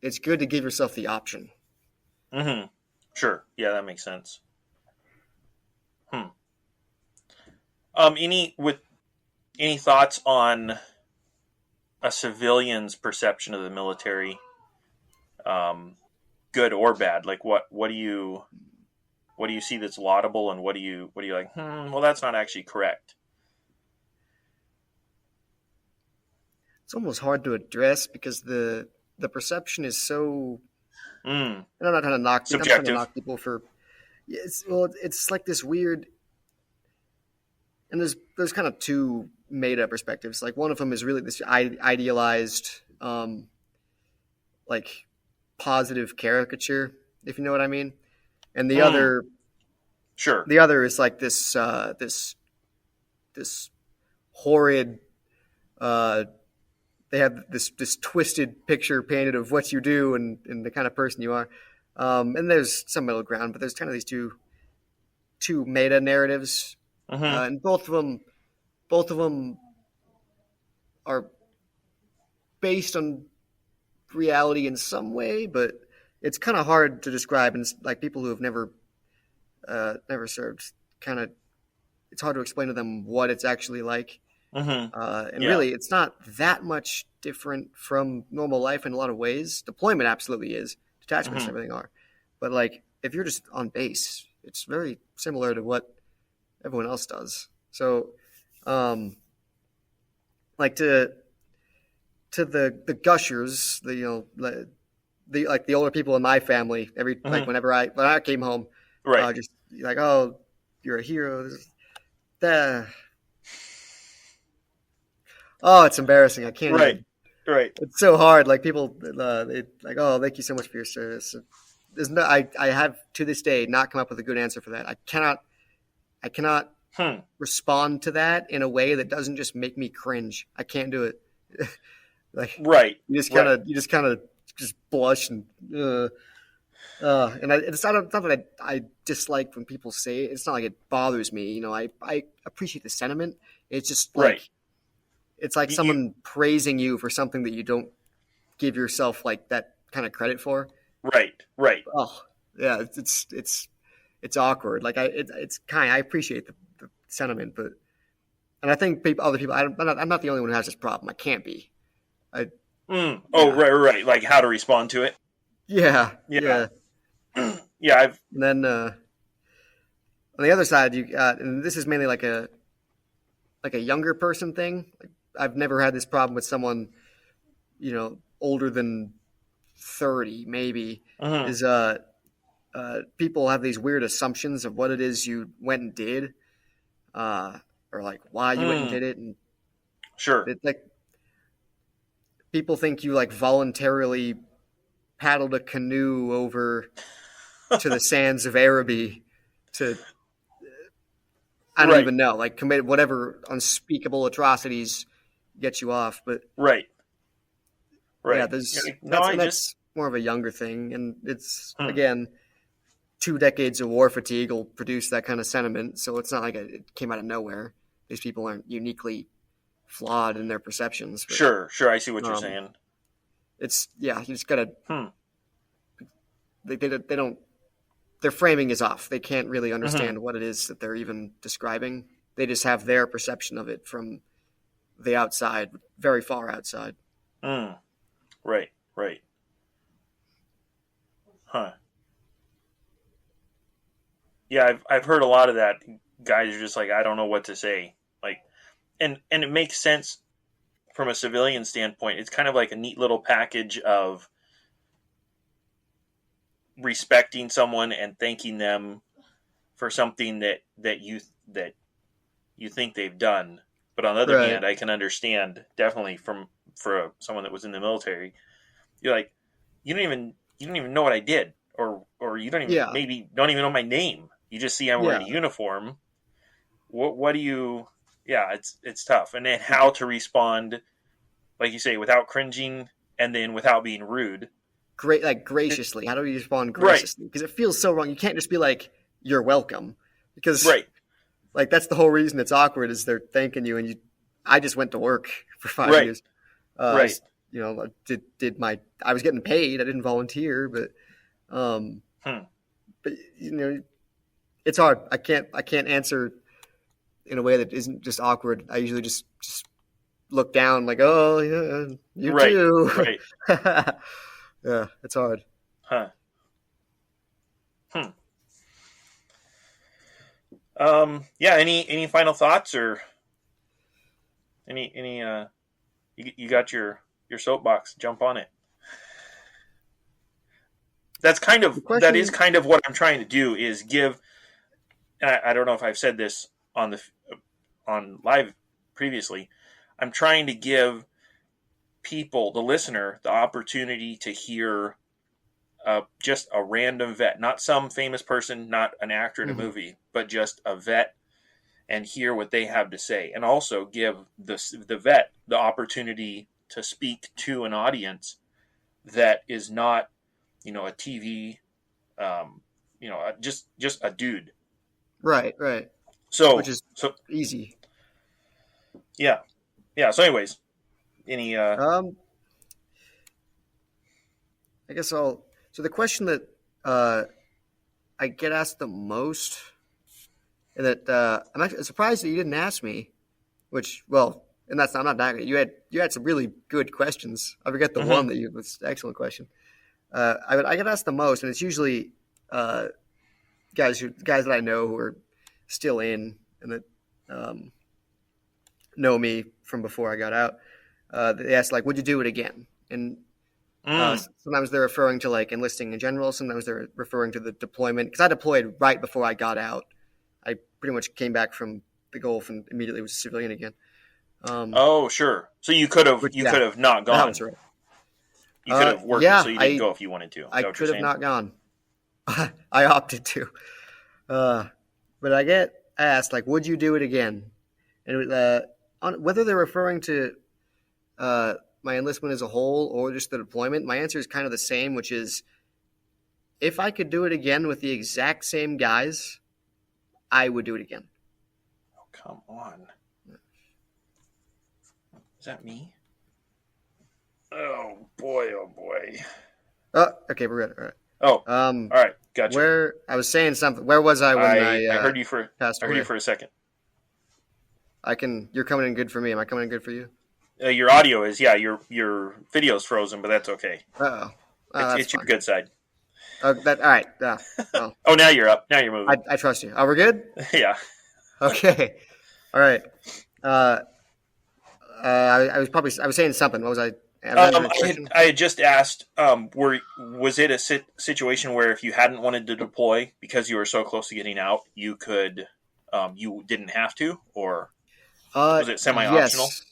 it's good to give yourself the option. Mm-hmm. Sure. Yeah, that makes sense. Any thoughts on a civilian's perception of the military, good or bad? Like, what do you see that's laudable, and what do you like? Well, that's not actually correct. It's almost hard to address because the perception is so. And I'm not trying to knock. Subjective. I'm trying to knock people for. It's like this weird. And there's kind of two made up perspectives. Like, one of them is really this idealized, like, positive caricature, if you know what I mean. And the other, sure, the other is like this horrid. They have this twisted picture painted of what you do and the kind of person you are. And there's some middle ground, but there's kind of these two meta narratives. And both of them are based on reality in some way, but it's kind of hard to describe. And like, people who have never served, kind of, it's hard to explain to them what it's actually like. Really, it's not that much different from normal life in a lot of ways. Deployment absolutely is. Detachments and everything are. But like, if you're just on base, it's very similar to what everyone else does. So, like, to the gushers, the older people in my family, like, when I came home, just like, oh, you're a hero. Oh, it's embarrassing. I can't. Right. It's so hard. Like, people, they like, oh, thank you so much for your service. I have to this day not come up with a good answer for that. I cannot respond to that in a way that doesn't just make me cringe. I can't do it. Like, you just kind of blush and it's not that I dislike when people say it. It's not like it bothers me. You know, I appreciate the sentiment. It's just like, it's like someone praising you for something that you don't give yourself like that kind of credit for. Right. Oh, yeah, it's awkward. Like, I appreciate the sentiment, and I think other people. I'm not the only one who has this problem. I can't be. Right. Like, how to respond to it. Yeah. Yeah. And then on the other side, you got, and this is mainly like a younger person thing. Like, I've never had this problem with someone, older than 30, maybe. Is people have these weird assumptions of what it is you went and did, or like why you went and did it, and sure, like, people think you like voluntarily paddled a canoe over to the sands of Araby to, I don't even know, like, commit whatever unspeakable atrocities get you off, but right. Yeah, that's more of a younger thing, and it's again, 2 decades of war fatigue will produce that kind of sentiment. So it's not like it came out of nowhere. These people aren't uniquely flawed in their perceptions. But, sure, I see what you're saying. It's you just gotta. They their framing is off. They can't really understand what it is that they're even describing. They just have their perception of it from the outside, very far outside. Right. Huh. Yeah, I've heard a lot of that. Guys are just like, I don't know what to say. Like, and it makes sense from a civilian standpoint. It's kind of like a neat little package of respecting someone and thanking them for something that you think they've done. But on the other hand, I can understand definitely for someone that was in the military, you're like, you don't even know what I did, or you don't even maybe don't even know my name. You just see I'm wearing a uniform. What do you? Yeah, it's tough, and then how to respond, like you say, without cringing, and then without being rude. Great, like graciously. How do you respond graciously? Because it feels so wrong. You can't just be like, "You're welcome," because like that's the whole reason it's awkward is they're thanking you, and you. I just went to work for 5 years. You know, I was getting paid. I didn't volunteer, but you know, it's hard. I can't answer in a way that isn't just awkward. I usually just look down like, oh yeah, you too. Right. Yeah, it's hard. Yeah. Any final thoughts or any you got your soapbox? Jump on it. That is kind of what I'm trying to do is give. I don't know if I've said this on live previously. I'm trying to give people, the listener, the opportunity to hear just a random vet, not some famous person, not an actor in a movie, but just a vet, and hear what they have to say, and also give the vet the opportunity to speak to an audience that is not, a TV, just a dude. Right. So, which is easy. Yeah. So, anyways, any I guess So the question that I get asked the most, and that I'm actually surprised that you didn't ask me, and I'm not that good. You had some really good questions. I forget the one that was an excellent question. I get asked the most, and it's usually guys that I know who are still in and that know me from before I got out. They ask like, "Would you do it again?" And sometimes they're referring to like enlisting in general. Sometimes they're referring to the deployment, because I deployed right before I got out. I pretty much came back from the Gulf and immediately was a civilian again. Sure. So you could have not gone. That's right. You could have worked so you didn't go if you wanted to. I could have not gone. I opted to. But I get asked, like, would you do it again? And whether they're referring to my enlistment as a whole or just the deployment, my answer is kind of the same, which is if I could do it again with the exact same guys, I would do it again. Oh, come on. Is that me? Oh boy! Oh, okay, we're good. All right. Oh, all right, gotcha. I was saying something. Where was I when I heard you for passed away? I heard you for a second. You're coming in good for me. Am I coming in good for you? Your audio is, your video's frozen, but that's okay. Oh, it's your good side. All right. Oh, now you're up. Now you're moving. I trust you. Oh, we're good? Yeah. Okay. All right. I was saying something. What was I? I had just asked, was it a situation where if you hadn't wanted to deploy because you were so close to getting out, you could, you didn't have to, or was it semi-optional? Yes,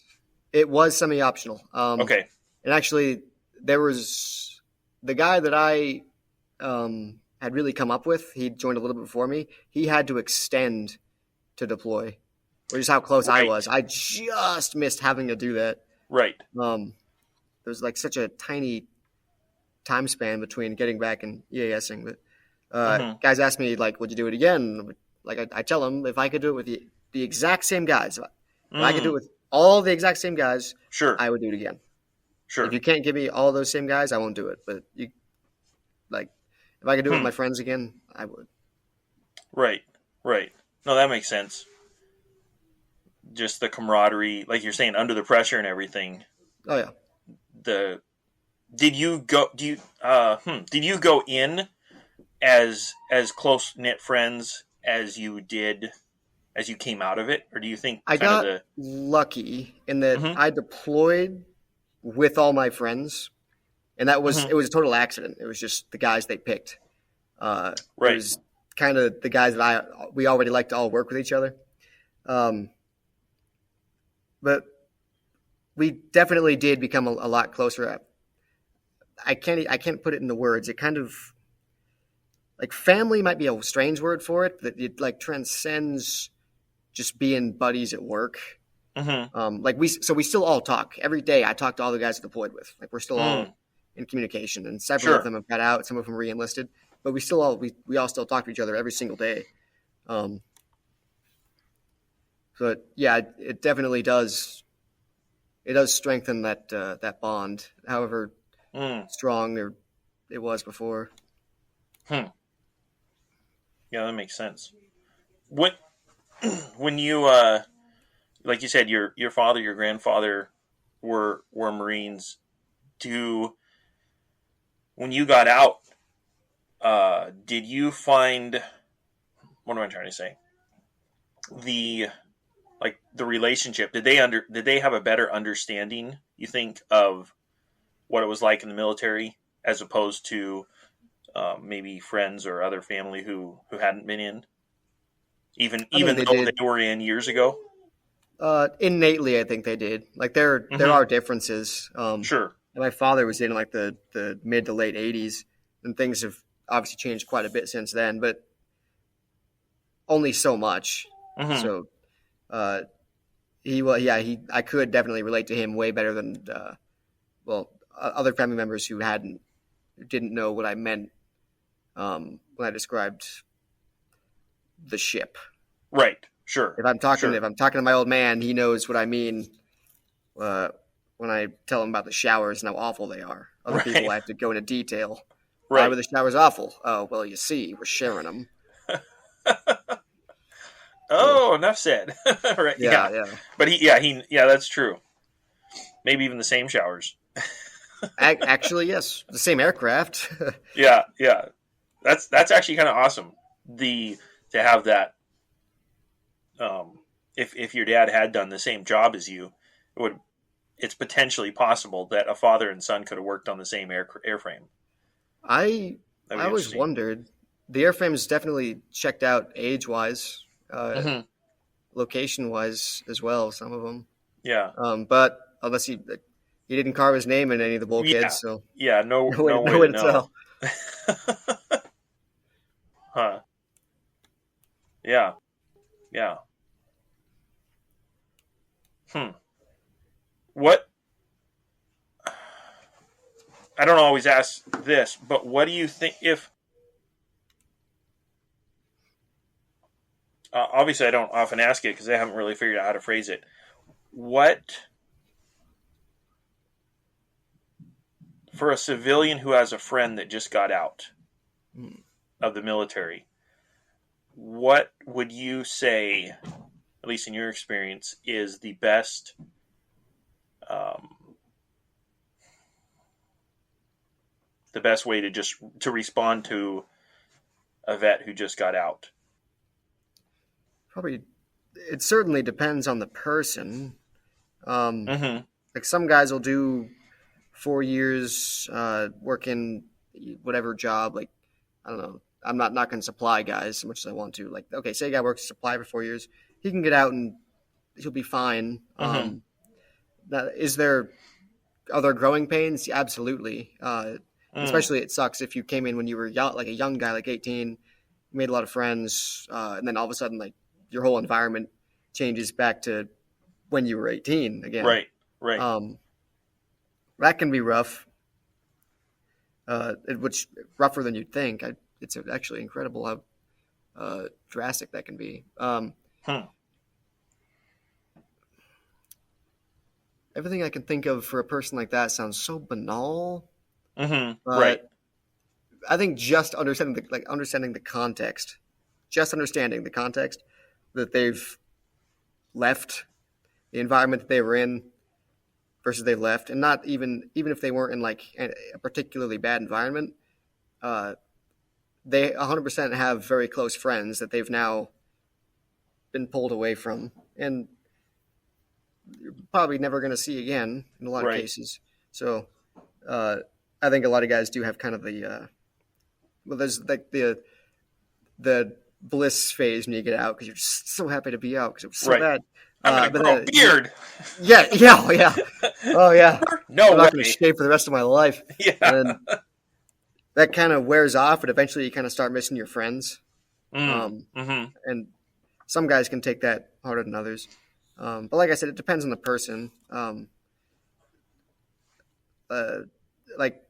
it was semi-optional. Okay. And actually, there was the guy that I had really come up with. He joined a little bit before me. He had to extend to deploy, which is how close I was. I just missed having to do that. Right. There was like such a tiny time span between getting back and EASing. But guys ask me, like, would you do it again? Like, I tell them if I could do it with the exact same guys, if I could do it with all the exact same guys, sure, I would do it again. Sure. If you can't give me all those same guys, I won't do it. But If I could do it with my friends again, I would. Right. No, that makes sense. Just the camaraderie, like you're saying, under the pressure and everything. Oh yeah. Did you go in as close knit friends as you did as you came out of it, or do you think I kind of got lucky in that Mhm. I deployed with all my friends, and that was it was a total accident. It was just the guys they picked. It Right. was kind of the guys that we already liked to all work with each other. But we definitely did become a lot closer. I can't put it into words. It kind of like family might be a strange word for it. That it like transcends just being buddies at work. Like we still all talk every day. I talk to all the guys I deployed with. Like we're still all in communication, and several of them have got out. Some of them re-enlisted, but we all still talk to each other every single day. But yeah, it definitely does. It does strengthen that bond, however strong it was before. Yeah, that makes sense. When you like you said, your father, your grandfather were Marines. When you got out, did you find, what am I trying to say? The relationship, did they have a better understanding, you think, of what it was like in the military as opposed to maybe friends or other family who hadn't been in, even though they were in years ago? Innately, I think they did. Like there are differences. Sure. My father was in like the mid to late '80s, and things have obviously changed quite a bit since then, but only so much. So, I could definitely relate to him way better than other family members who didn't know what I meant when I described the ship. Right. Sure. If I'm talking to my old man, he knows what I mean when I tell him about the showers and how awful they are. Other people, I have to go into detail. Right. Why were the showers awful? Oh, well, you see, we're sharing them. Oh, enough said. Right. Yeah. But that's true. Maybe even the same showers. Actually, yes, the same aircraft. Yeah. That's actually kind of awesome. To have that. If your dad had done the same job as you, it's potentially possible that a father and son could have worked on the same airframe. I always wondered. The airframe is definitely checked out age-wise, location-wise as well. Some of them. Yeah. But unless he didn't carve his name in any of the bulkheads, so no way to know. Huh. Yeah. What? I don't always ask this, but what do you think if? Obviously, I don't often ask it because I haven't really figured out how to phrase it. What, for a civilian who has a friend that just got out of the military, what would you say, at least in your experience, is the best way to respond to a vet who just got out? Probably, it certainly depends on the person. Like some guys will do 4 years working whatever job. Like, I don't know. I'm not knocking supply guys as much as I want to. Like, okay, say a guy works supply for 4 years, he can get out and he'll be fine. Is there other growing pains? Absolutely. Especially it sucks if you came in when you were young, like a young guy, like 18, made a lot of friends, and then all of a sudden, like your whole environment changes back to when you were 18 again. Right. That can be rough. Which rougher than you'd think. It's actually incredible how drastic that can be. Everything I can think of for a person like that sounds so banal. Right. I think just understanding the context, that they've left the environment that they were in versus they left, and not even if they weren't in like a particularly bad environment, they 100% have very close friends that they've now been pulled away from, and you're probably never going to see again in a lot of cases. So I think a lot of guys do have kind of the there's like the bliss phase when you get out because you're just so happy to be out because it was so bad. I'm gonna grow a beard. Yeah. Oh yeah. No I'm way. not going to shave for the rest of my life. Yeah. And that kind of wears off, but eventually you kind of start missing your friends. And some guys can take that harder than others. But like I said, it depends on the person. Like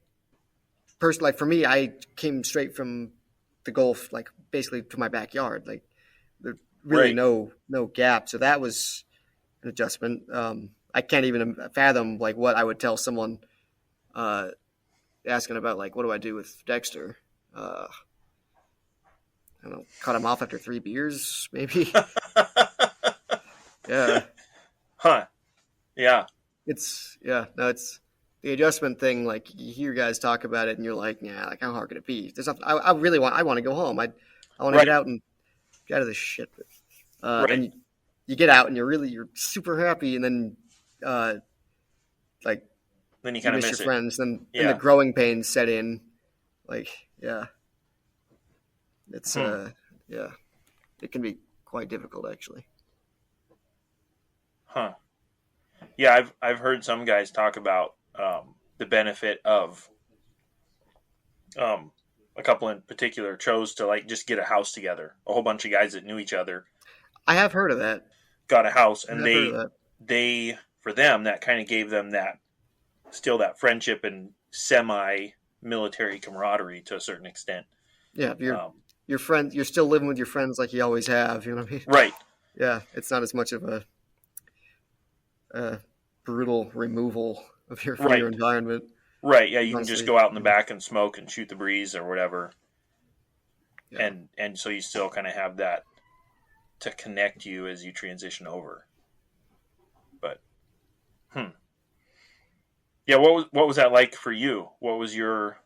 for me, I came straight from the Gulf, like basically to my backyard. Like there's really no gap. So that was an adjustment. I can't even fathom like what I would tell someone asking about like, what do I do with Dexter? I don't know, cut him off after 3 beers, maybe. Yeah. Huh. Yeah. It's the adjustment thing. Like you hear guys talk about it and you're like, yeah, like how hard could it be? There's nothing, I want to go home. I want to get out and get out of this shit. And you get out and you're super happy. And then, then you kind of miss miss your friends. Then the growing pains set in. Like, yeah, it's, it can be quite difficult actually. Huh. Yeah, I've heard some guys talk about the benefit of a couple in particular chose to like just get a house together. A whole bunch of guys that knew each other. I have heard of that. Got a house, and they for them that kind of gave them that friendship and semi-military camaraderie to a certain extent. Yeah, your friend, you're still living with your friends like you always have. You know what I mean? Right. Yeah, it's not as much of a brutal removal of your environment. Right. Yeah, you can just go out in the back and smoke and shoot the breeze or whatever. Yeah. And so you still kind of have that to connect you as you transition over. But, yeah. What was that like for you? What was your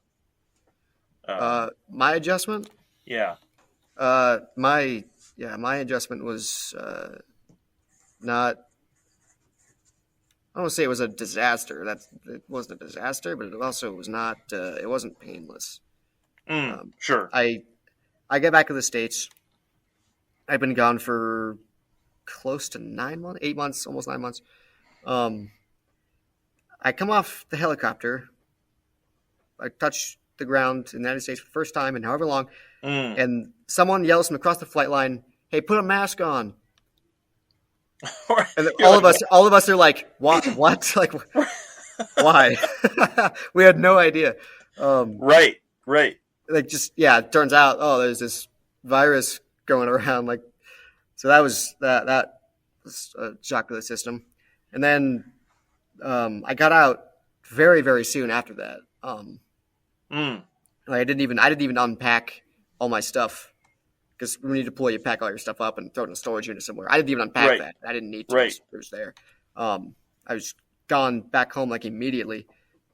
my adjustment? Yeah. My adjustment was not. I don't want to say it was a disaster. It wasn't a disaster, but it also was not. It wasn't painless. Sure. I get back to the States. I've been gone for close to 8 months, almost 9 months. I come off the helicopter. I touch the ground in the United States for the first time in however long, and someone yells from across the flight line, "Hey, put a mask on!" And all of us are like, "What? What? Like, why?" We had no idea. Right. Like, it turns out, there's this virus going around. Like, so that was a shock to the system. And then I got out very, very soon after that. Like I didn't even unpack all my stuff. Because when you deploy, you pack all your stuff up and throw it in a storage unit somewhere. I didn't even unpack that. I didn't need to. It was there. I was gone back home like immediately,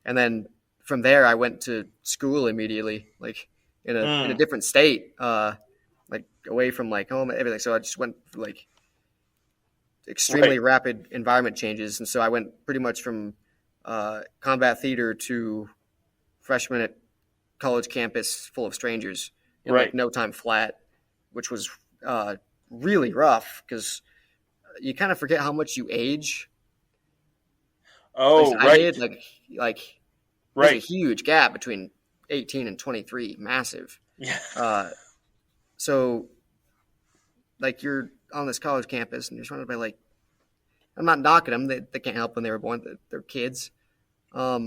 and then from there I went to school immediately, like in a different state, like away from like home and everything. So I just went like extremely rapid environment changes, and so I went pretty much from combat theater to freshman at college campus full of strangers in like no time flat. Which was really rough because you kind of forget how much you age. Oh, I did. There's a huge gap between 18 and 23, massive. Yeah. So, like, you're on this college campus and you're surrounded by, like, I'm not knocking them. They can't help when they were born. They're kids. Yeah,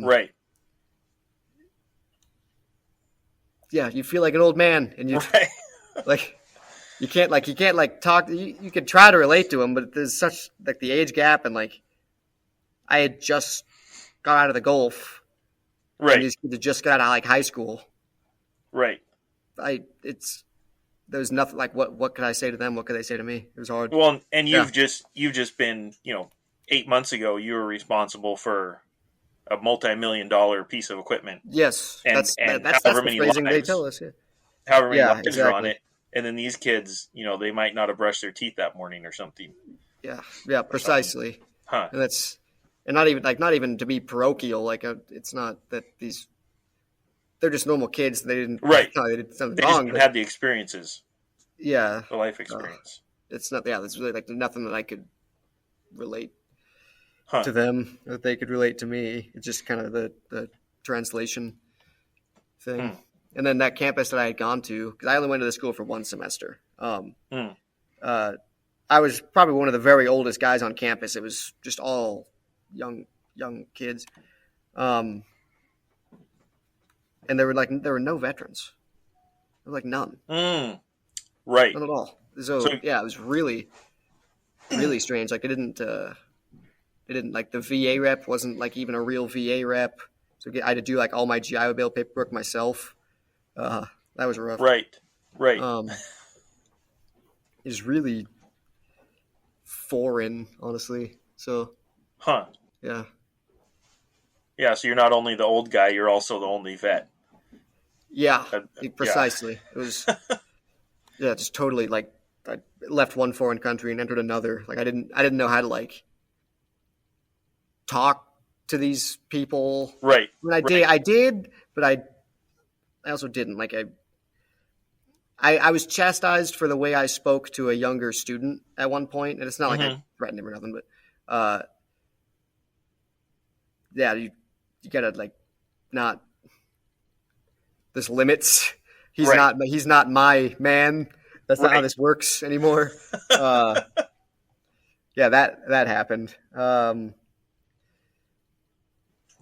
you feel like an old man, and you like. You can't talk. You can try to relate to them, but there's such like the age gap, and like I had just got out of the Gulf. Right. And these kids had just got out of like high school. Right. There's nothing like what could I say to them? What could they say to me? It was hard. Well, and you've just been, 8 months ago, you were responsible for a multi-million-dollar piece of equipment. Yes, and that's however the many phrasing they lives, tell us. Yeah, however many yeah, lives are on exactly. it. And then these kids, they might not have brushed their teeth that morning or something. Yeah, precisely. Huh. And not even to be parochial. Like it's not that they're just normal kids. They didn't they did something They wrong. just haven't had the experiences. Yeah, The life experience. it's not. Yeah, it's really like nothing that I could relate Huh. to them that they could relate to me. It's just kind of the translation thing. And then that campus that I had gone to, because I only went to the school for one semester. I was probably one of the very oldest guys on campus. It was just all young kids, and there were no veterans. There were none. Right. None at all. So yeah, it was really, really strange. Like it didn't like the VA rep wasn't like even a real VA rep. So I had to do like all my GI Bill paperwork myself. That was rough. Right. It's really foreign, honestly. So. Huh. Yeah. Yeah. So you're not only the old guy, you're also the only vet. Yeah. Precisely. It was. Yeah, just totally like I left one foreign country and entered another. Like I didn't know how to like talk to these people. Right. I mean, I did, but I also didn't. Like I was chastised for the way I spoke to a younger student at one point, and it's not like I threatened him or nothing, but yeah, you gotta like not. There's limits. He's not my man. That's not how this works anymore. Yeah, that happened. You're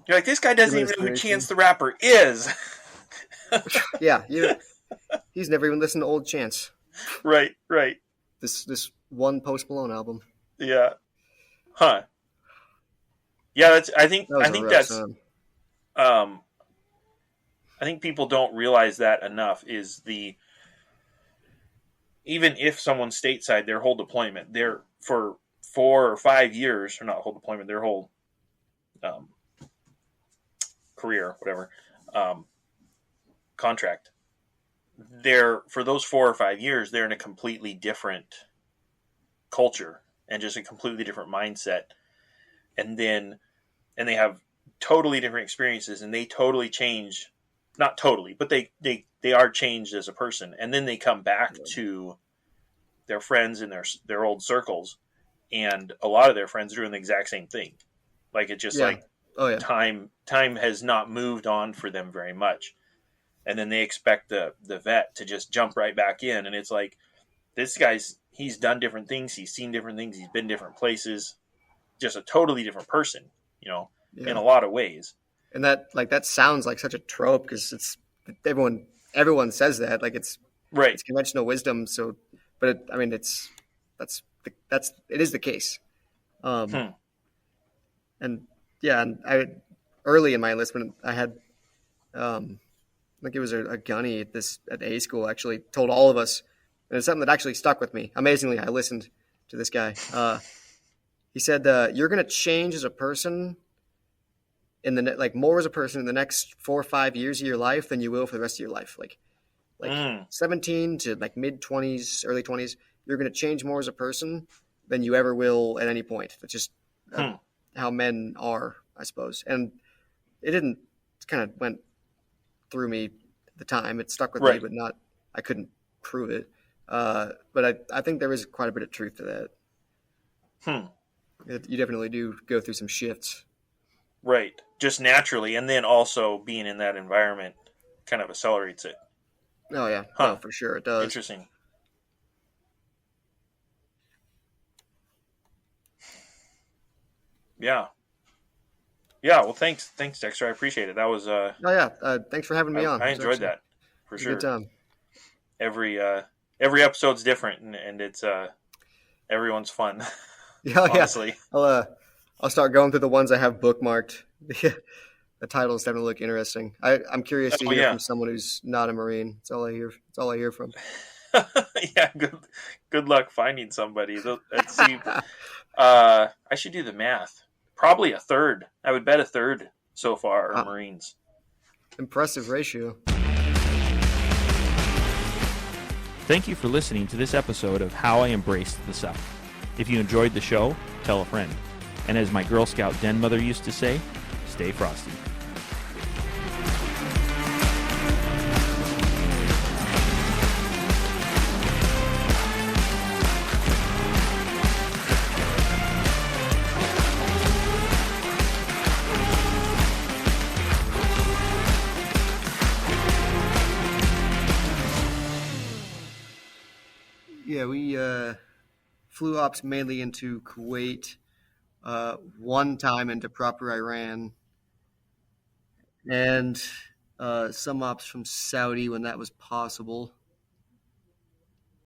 like, this guy doesn't even know who Chance the Rapper is. Yeah, he's never even listened to old Chance. Right. This one Post Malone album. Yeah. Huh. Yeah, I think people don't realize that enough is even if someone's stateside, their whole deployment, their for 4 or 5 years, or not whole deployment, their whole career, whatever, contract, for those 4 or 5 years, they're in a completely different culture and just a completely different mindset. And they have totally different experiences, and they totally change. Not totally, but they are changed as a person, and then they come back to their friends in their old circles, and a lot of their friends are doing the exact same thing. Like it's just time has not moved on for them very much, and then they expect the vet to just jump right back in, and it's like this he's done different things, he's seen different things, he's been different places, just a totally different person, in a lot of ways. And that sounds like such a trope because it's everyone says that, like it's conventional wisdom. So, but it is the case. And yeah, and early in my enlistment, I had, I think it was a gunny at A school actually told all of us, and it's something that actually stuck with me. Amazingly, I listened to this guy. He said, "You're going to change as a person." More as a person in the next 4 or 5 years of your life than you will for the rest of your life. Like 17 to like mid 20s, early 20s, you're going to change more as a person than you ever will at any point. That's just how men are, I suppose. And it kind of went through me at the time. It stuck with me, but I couldn't prove it. But I think there is quite a bit of truth to that. You definitely do go through some shifts. Right. Just naturally. And then also being in that environment kind of accelerates it. Oh, yeah. Oh, for sure. It does. Interesting. Yeah. Yeah. Well, thanks, Dexter. I appreciate it. That was, thanks for having me on. I enjoyed that for sure. Good time. Every episode's different and it's, everyone's fun. Yeah. Honestly. I'll start going through the ones I have bookmarked. the titles definitely look interesting. I'm curious to Oh, hear yeah. from someone who's not a Marine. That's all I hear. That's all I hear from. Yeah, good luck finding somebody. Let's see. I should do the math. Probably a third. I would bet a third so far are Marines. Impressive ratio. Thank you for listening to this episode of How I Embraced the Suck. If you enjoyed the show, tell a friend. And as my Girl Scout den mother used to say, stay frosty. Yeah, we flew ops mainly into Kuwait, one time into proper Iran, and some ops from Saudi when that was possible.